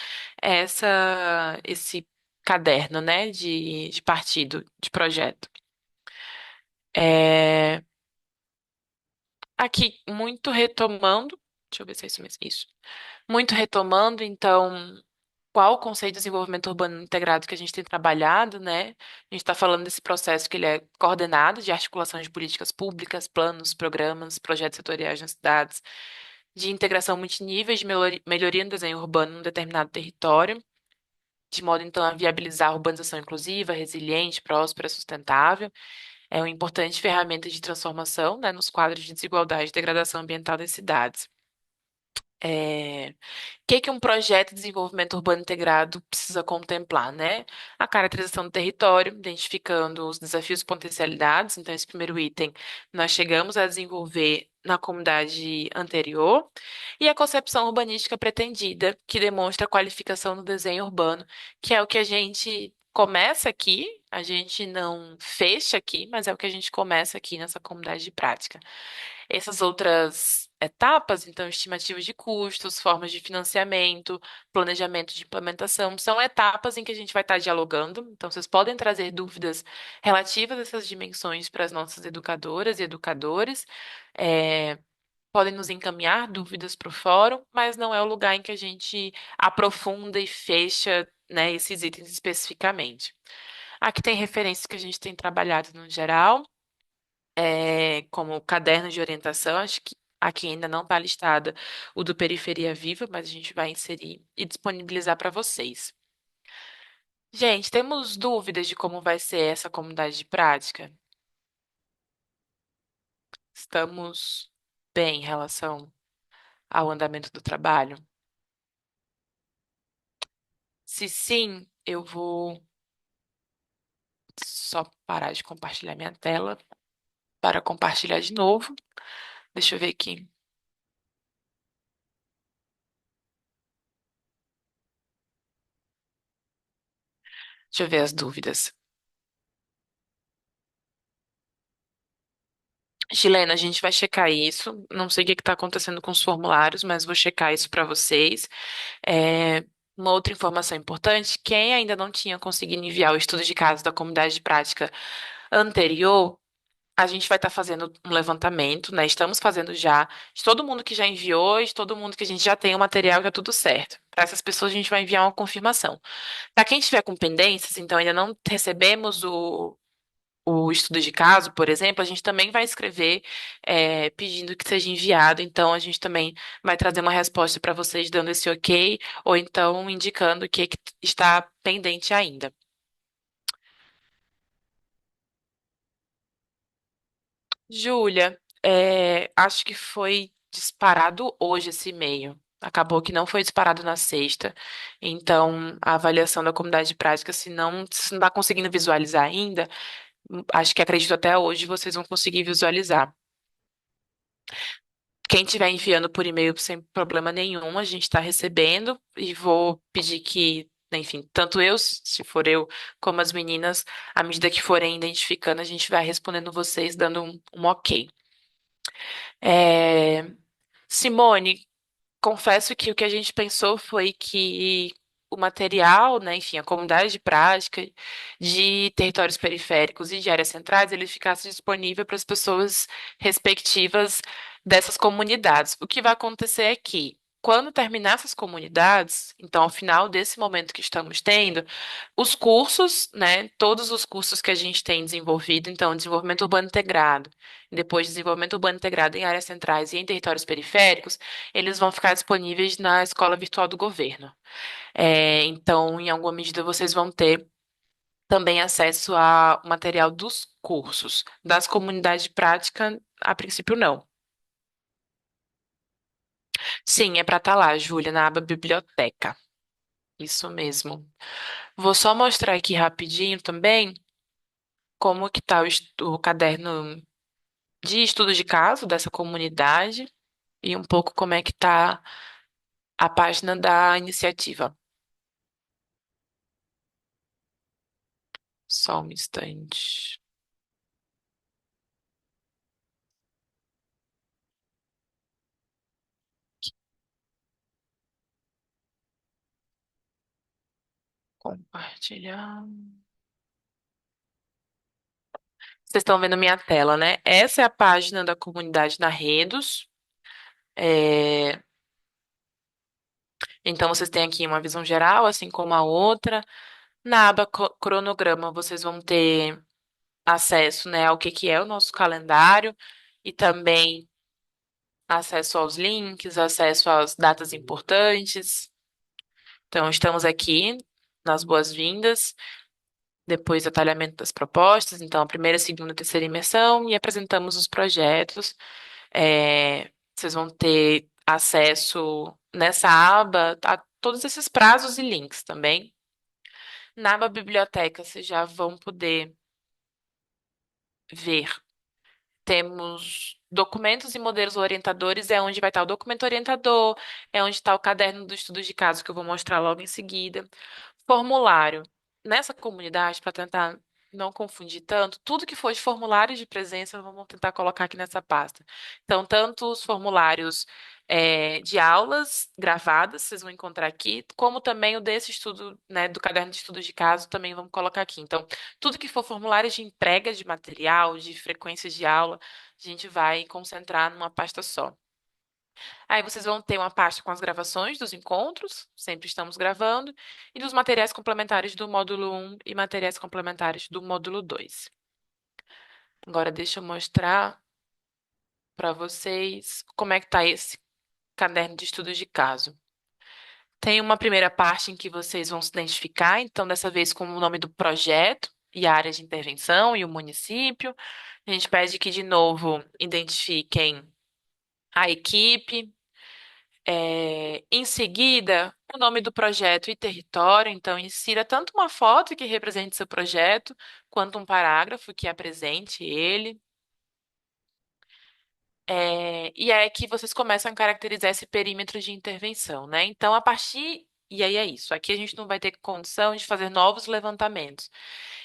esse caderno, né, de partido, de projeto. É, Aqui, muito retomando, deixa eu ver se é isso mesmo, isso. Muito retomando, então, qual o conceito de desenvolvimento urbano integrado que a gente tem trabalhado, né? A gente está falando desse processo que ele é coordenado de articulação de políticas públicas, planos, programas, projetos setoriais nas cidades, de integração multinível de melhoria no desenho urbano num determinado território, de modo então a viabilizar a urbanização inclusiva, resiliente, próspera, sustentável. É uma importante ferramenta de transformação, né, nos quadros de desigualdade e degradação ambiental das cidades. O que um projeto de desenvolvimento urbano integrado precisa contemplar, né? A caracterização do território, identificando os desafios e potencialidades. Então, esse primeiro item nós chegamos a desenvolver na comunidade anterior. E a concepção urbanística pretendida, que demonstra a qualificação do desenho urbano, que é o que a gente começa aqui, a gente não fecha aqui, mas é o que a gente começa aqui nessa comunidade de prática. Essas outras etapas, então, estimativas de custos, formas de financiamento, planejamento de implementação, são etapas em que a gente vai estar dialogando. Então, vocês podem trazer dúvidas relativas a essas dimensões para as nossas educadoras e educadores. É, Podem nos encaminhar dúvidas para o fórum, mas não é o lugar em que a gente aprofunda e fecha, né, esses itens especificamente. Aqui tem referências que a gente tem trabalhado no geral, como caderno de orientação, acho que aqui ainda não está listada o do Periferia Viva, mas a gente vai inserir e disponibilizar para vocês. Gente, temos dúvidas de como vai ser essa comunidade de prática? Estamos bem em relação ao andamento do trabalho? Se sim, eu vou só parar de compartilhar minha tela para compartilhar de novo. Deixa eu ver aqui. Deixa eu ver as dúvidas. Chilena, a gente vai checar isso. Não sei o que está acontecendo com os formulários, mas vou checar isso para vocês. Uma outra informação importante: quem ainda não tinha conseguido enviar o estudo de caso da comunidade de prática anterior, a gente vai estar fazendo um levantamento, né? Estamos fazendo já de todo mundo que já enviou, de todo mundo que a gente já tem o material, já tudo certo. Para essas pessoas, a gente vai enviar uma confirmação. Para quem estiver com pendências, então ainda não recebemos o estudo de caso, por exemplo, a gente também vai escrever pedindo que seja enviado. Então, a gente também vai trazer uma resposta para vocês dando esse ok, ou então indicando o que está pendente ainda. Júlia, acho que foi disparado hoje esse e-mail. Acabou que não foi disparado na sexta. Então, a avaliação da comunidade de prática, se não está conseguindo visualizar ainda, acho que acredito até hoje vocês vão conseguir visualizar. Quem estiver enviando por e-mail sem problema nenhum, a gente está recebendo e vou pedir que, enfim, tanto eu, se for eu, como as meninas, à medida que forem identificando, a gente vai respondendo vocês, dando um ok. É, Simone, confesso que o que a gente pensou foi que o material, né, enfim, a comunidade de prática de territórios periféricos e de áreas centrais, ele ficasse disponível para as pessoas respectivas dessas comunidades. O que vai acontecer é que, quando terminar essas comunidades, então, ao final desse momento que estamos tendo, os cursos, né, todos os cursos que a gente tem desenvolvido, então, desenvolvimento urbano integrado, depois desenvolvimento urbano integrado em áreas centrais e em territórios periféricos, eles vão ficar disponíveis na Escola Virtual do Governo. Então, em alguma medida, vocês vão ter também acesso ao material dos cursos. Das comunidades de prática, a princípio, não. Sim, é para estar lá, Júlia, na aba Biblioteca. Isso mesmo. Vou só mostrar aqui rapidinho também como que está o caderno de estudos de caso dessa comunidade e um pouco como é que está a página da iniciativa. Só um instante. Compartilhar. Vocês estão vendo minha tela, né? Essa é a página da comunidade na Redos. É, Então, vocês têm aqui uma visão geral, assim como a outra. Na aba cronograma, vocês vão ter acesso, né, ao que é o nosso calendário e também acesso aos links, acesso às datas importantes. Então, estamos aqui nas boas-vindas, depois detalhamento das propostas, então, a primeira, segunda, terceira imersão e apresentamos os projetos. Vocês vão ter acesso nessa aba a todos esses prazos e links também. Na aba biblioteca, vocês já vão poder ver. Temos documentos e modelos orientadores, é onde vai estar o documento orientador, é onde está o caderno dos estudos de caso que eu vou mostrar logo em seguida. Formulário. Nessa comunidade, para tentar não confundir tanto, tudo que for de formulários de presença, vamos tentar colocar aqui nessa pasta. Então, tanto os formulários de aulas gravadas, vocês vão encontrar aqui, como também o desse estudo, né, do caderno de estudos de caso, também vamos colocar aqui. Então, tudo que for formulários de entrega de material, de frequências de aula, a gente vai concentrar numa pasta só. Aí vocês vão ter uma pasta com as gravações dos encontros, sempre estamos gravando, e dos materiais complementares do módulo 1 e materiais complementares do módulo 2. Agora deixa eu mostrar para vocês como é que está esse caderno de estudos de caso. Tem uma primeira parte em que vocês vão se identificar, então dessa vez com o nome do projeto e a área de intervenção e o município. A gente pede que, de novo, identifiquem a equipe. Em seguida, o nome do projeto e território. Então, insira tanto uma foto que represente seu projeto, quanto um parágrafo que apresente ele. E é que vocês começam a caracterizar esse perímetro de intervenção, né? Então, a partir. E aí é isso. Aqui a gente não vai ter condição de fazer novos levantamentos.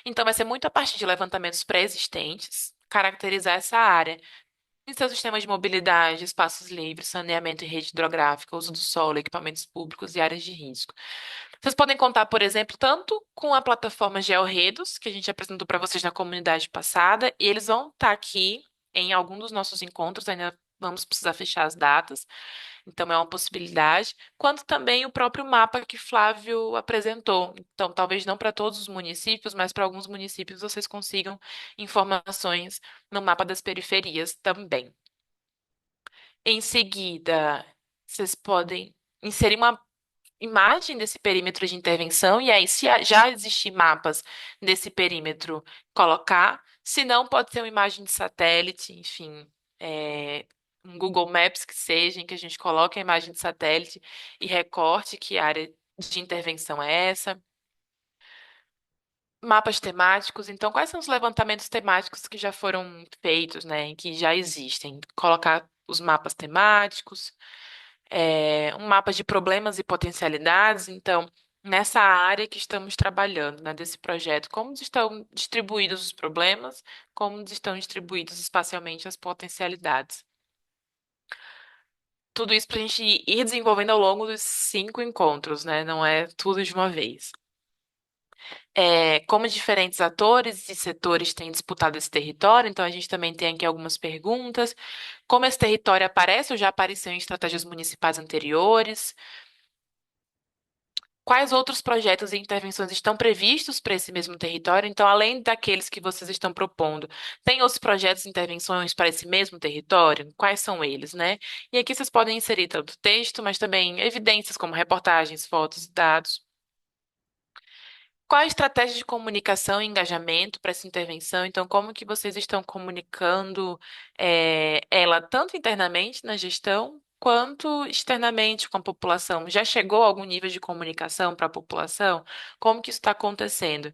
Então, vai ser muito a partir de levantamentos pré-existentes, caracterizar essa área. Em seu sistema de mobilidade, espaços livres, saneamento e rede hidrográfica, uso do solo, equipamentos públicos e áreas de risco. Vocês podem contar, por exemplo, tanto com a plataforma GeoRedos, que a gente apresentou para vocês na comunidade passada, e eles vão estar aqui em algum dos nossos encontros, ainda vamos precisar fechar as datas, então é uma possibilidade, quanto também o próprio mapa que Flávio apresentou. Então, talvez não para todos os municípios, mas para alguns municípios vocês consigam informações no mapa das periferias também. Em seguida, vocês podem inserir uma imagem desse perímetro de intervenção, e aí, se já existir mapas desse perímetro, colocar. Se não, pode ser uma imagem de satélite, enfim, um Google Maps que seja, em que a gente coloque a imagem de satélite e recorte que área de intervenção é essa. Mapas temáticos, então, quais são os levantamentos temáticos que já foram feitos, né, que já existem? Colocar os mapas temáticos, um mapa de problemas e potencialidades, então, nessa área que estamos trabalhando, né, desse projeto, como estão distribuídos os problemas, como estão distribuídos espacialmente as potencialidades. Tudo isso para a gente ir desenvolvendo ao longo dos 5 encontros, né? Não é tudo de uma vez. Como diferentes atores e setores têm disputado esse território, então a gente também tem aqui algumas perguntas. Como esse território aparece ou já apareceu em estratégias municipais anteriores? Quais outros projetos e intervenções estão previstos para esse mesmo território? Então, além daqueles que vocês estão propondo, tem outros projetos e intervenções para esse mesmo território? Quais são eles, né? E aqui vocês podem inserir tanto texto, mas também evidências como reportagens, fotos e dados. Qual a estratégia de comunicação e engajamento para essa intervenção? Então, como que vocês estão comunicando ela tanto internamente na gestão quanto externamente com a população? Já chegou a algum nível de comunicação para a população? Como que isso está acontecendo?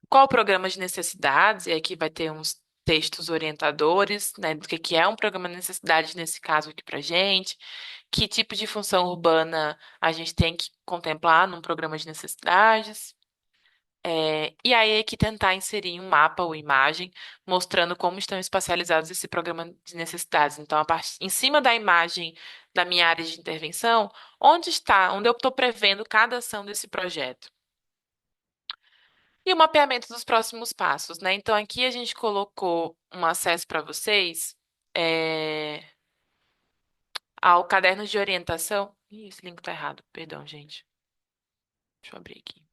Qual o programa de necessidades? E aqui vai ter uns textos orientadores, né, do que é um programa de necessidades nesse caso aqui para gente. Que tipo de função urbana a gente tem que contemplar num programa de necessidades? E aí é que tentar inserir um mapa ou imagem mostrando como estão espacializados esse programa de necessidades. Então, em cima da imagem da minha área de intervenção, onde eu estou prevendo cada ação desse projeto. E o mapeamento dos próximos passos, né? Então, aqui a gente colocou um acesso para vocês é, ao caderno de orientação. Ih, esse link tá errado, perdão, gente. Deixa eu abrir aqui.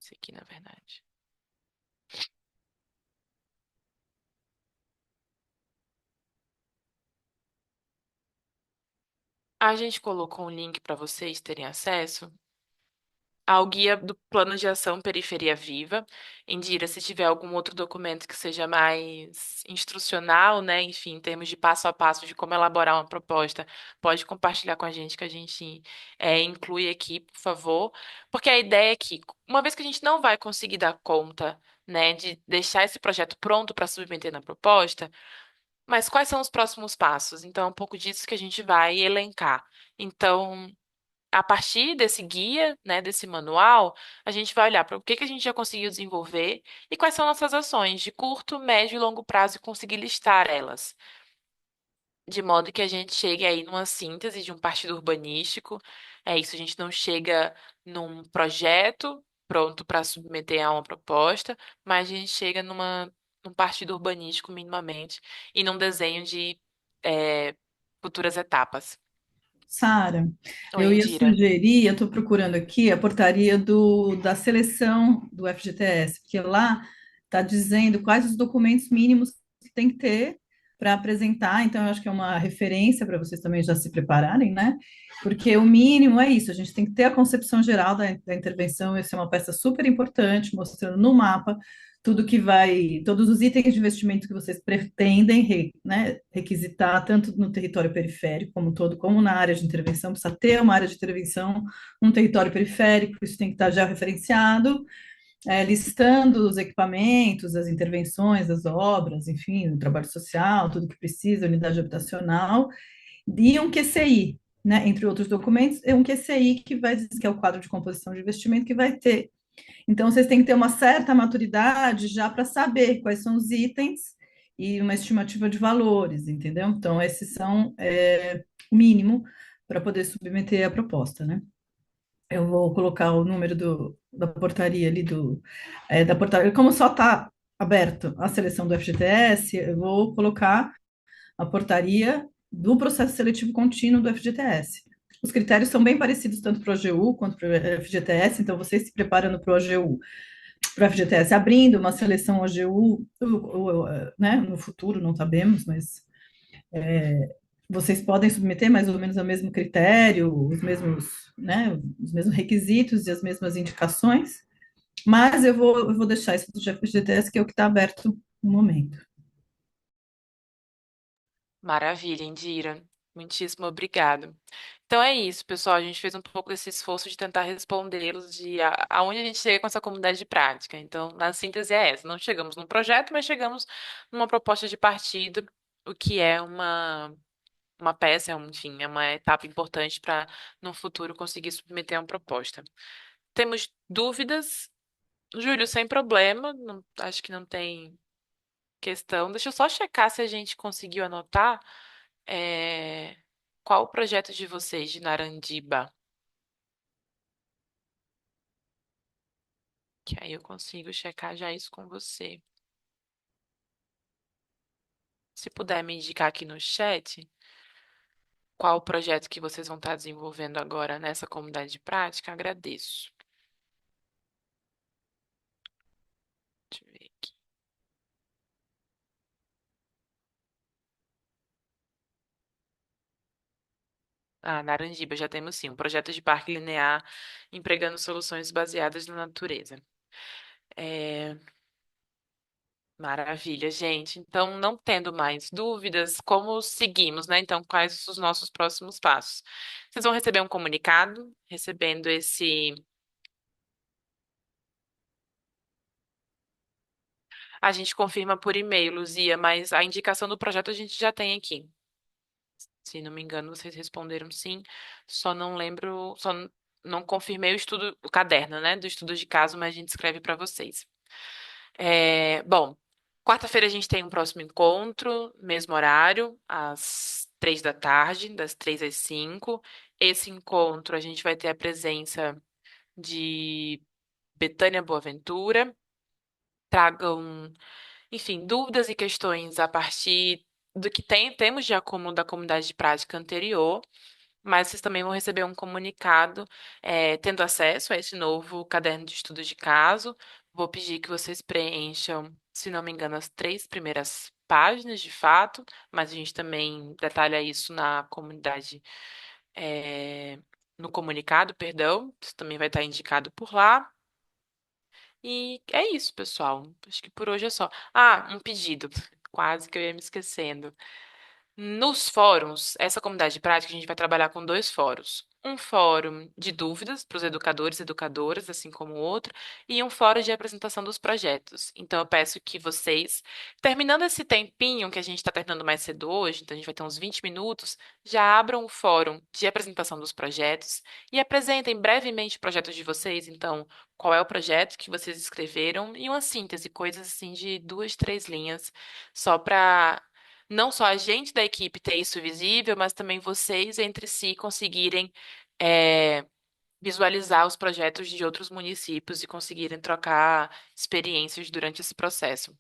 Esse aqui, na verdade. A gente colocou um link para vocês terem acesso ao guia do Plano de Ação Periferia Viva. Indira, se tiver algum outro documento que seja mais instrucional, né, enfim, em termos de passo a passo de como elaborar uma proposta, pode compartilhar com a gente que a gente inclui aqui, por favor. Porque a ideia é que, uma vez que a gente não vai conseguir dar conta, né, de deixar esse projeto pronto para submeter na proposta, mas quais são os próximos passos? Então, é um pouco disso que a gente vai elencar. Então, a partir desse guia, né, desse manual, a gente vai olhar para o que que a gente já conseguiu desenvolver e quais são nossas ações de curto, médio e longo prazo e conseguir listar elas, de modo que a gente chegue aí numa síntese de um partido urbanístico. É isso, a gente não chega num projeto pronto para submeter a uma proposta, mas a gente chega num partido urbanístico minimamente e num desenho de é, futuras etapas. Sara, Oi, eu ia Indira. sugerir, eu estou procurando aqui a portaria da seleção do FGTS, porque lá está dizendo quais os documentos mínimos que tem que ter para apresentar, então eu acho que é uma referência para vocês também já se prepararem, né? Porque o mínimo é isso, a gente tem que ter a concepção geral da intervenção, essa é uma peça super importante, mostrando no mapa tudo que vai, todos os itens de investimento que vocês pretendem, né, requisitar, tanto no território periférico como todo, como na área de intervenção, precisa ter uma área de intervenção, um território periférico, isso tem que estar já referenciado, listando os equipamentos, as intervenções, as obras, enfim, o trabalho social, tudo que precisa, unidade habitacional, e um QCI, né, entre outros documentos, é um QCI que vai dizer que é o quadro de composição de investimento que vai ter. Então, vocês têm que ter uma certa maturidade já para saber quais são os itens e uma estimativa de valores, entendeu? Então, esses são o mínimo para poder submeter a proposta, né? Eu vou colocar o número da portaria ali da portaria. Como só está aberto a seleção do FGTS, eu vou colocar a portaria do processo seletivo contínuo do FGTS. Os critérios são bem parecidos tanto para o AGU quanto para o FGTS, então vocês se preparando para o AGU, para o FGTS, abrindo uma seleção AGU, né, no futuro, não sabemos, mas vocês podem submeter mais ou menos ao mesmo critério, os mesmos, né, os mesmos requisitos e as mesmas indicações, mas eu vou deixar isso do FGTS, que é o que está aberto no momento. Maravilha, Indira. Muitíssimo obrigado. Então é isso, pessoal. A gente fez um pouco desse esforço de tentar respondê-los de aonde a gente chega com essa comunidade de prática. Então, na síntese é essa. Não chegamos num projeto, mas chegamos numa proposta de partido, o que é uma peça, enfim, é uma etapa importante para no futuro conseguir submeter uma proposta. Temos dúvidas? Júlio, sem problema, acho que não tem questão. Deixa eu só checar se a gente conseguiu anotar qual o projeto de vocês de Narandiba, que aí eu consigo checar já isso com você. Se puder me indicar aqui no chat qual o projeto que vocês vão estar desenvolvendo agora nessa comunidade de prática, agradeço. Deixa eu ver aqui. Ah, Naranjiba, já temos sim, um projeto de parque linear empregando soluções baseadas na natureza. É, maravilha, gente. Então, não tendo mais dúvidas, como seguimos, né? Então, quais os nossos próximos passos? Vocês vão receber um comunicado, recebendo esse. A gente confirma por e-mail, Luzia, mas a indicação do projeto a gente já tem aqui. Se não me engano, vocês responderam sim. Só não lembro, não confirmei o estudo, o caderno, né, do estudo de caso, mas a gente escreve para vocês. Bom, quarta-feira a gente tem um próximo encontro, mesmo horário, às 3 da tarde, das 3 às 5. Esse encontro a gente vai ter a presença de Betânia Boaventura. Tragam, enfim, dúvidas e questões a partir do que temos de acúmulo da comunidade de prática anterior, mas vocês também vão receber um comunicado, tendo acesso a esse novo caderno de estudo de caso. Vou pedir que vocês preencham, se não me engano, as 3 primeiras páginas de fato, mas a gente também detalha isso na comunidade, é, no comunicado, perdão, isso também vai estar indicado por lá. E é isso, pessoal. Acho que por hoje é só. Ah, um pedido. Quase que eu ia me esquecendo. Nos fóruns, essa comunidade de prática, a gente vai trabalhar com 2 fóruns. Um fórum de dúvidas para os educadores e educadoras, assim como o outro, e um fórum de apresentação dos projetos. Então, eu peço que vocês, terminando esse tempinho que a gente está terminando mais cedo hoje, então a gente vai ter uns 20 minutos, já abram o fórum de apresentação dos projetos e apresentem brevemente projetos de vocês. Então, qual é o projeto que vocês escreveram e uma síntese, coisas assim de 2, 3 linhas, só para não só a gente da equipe ter isso visível, mas também vocês entre si conseguirem é, visualizar os projetos de outros municípios e conseguirem trocar experiências durante esse processo.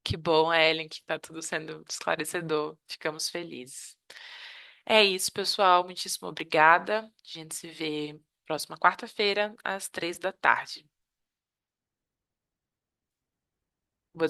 Que bom, Ellen, que está tudo sendo esclarecedor. Ficamos felizes. É isso, pessoal. Muitíssimo obrigada. A gente se vê próxima quarta-feira, às 3 da tarde.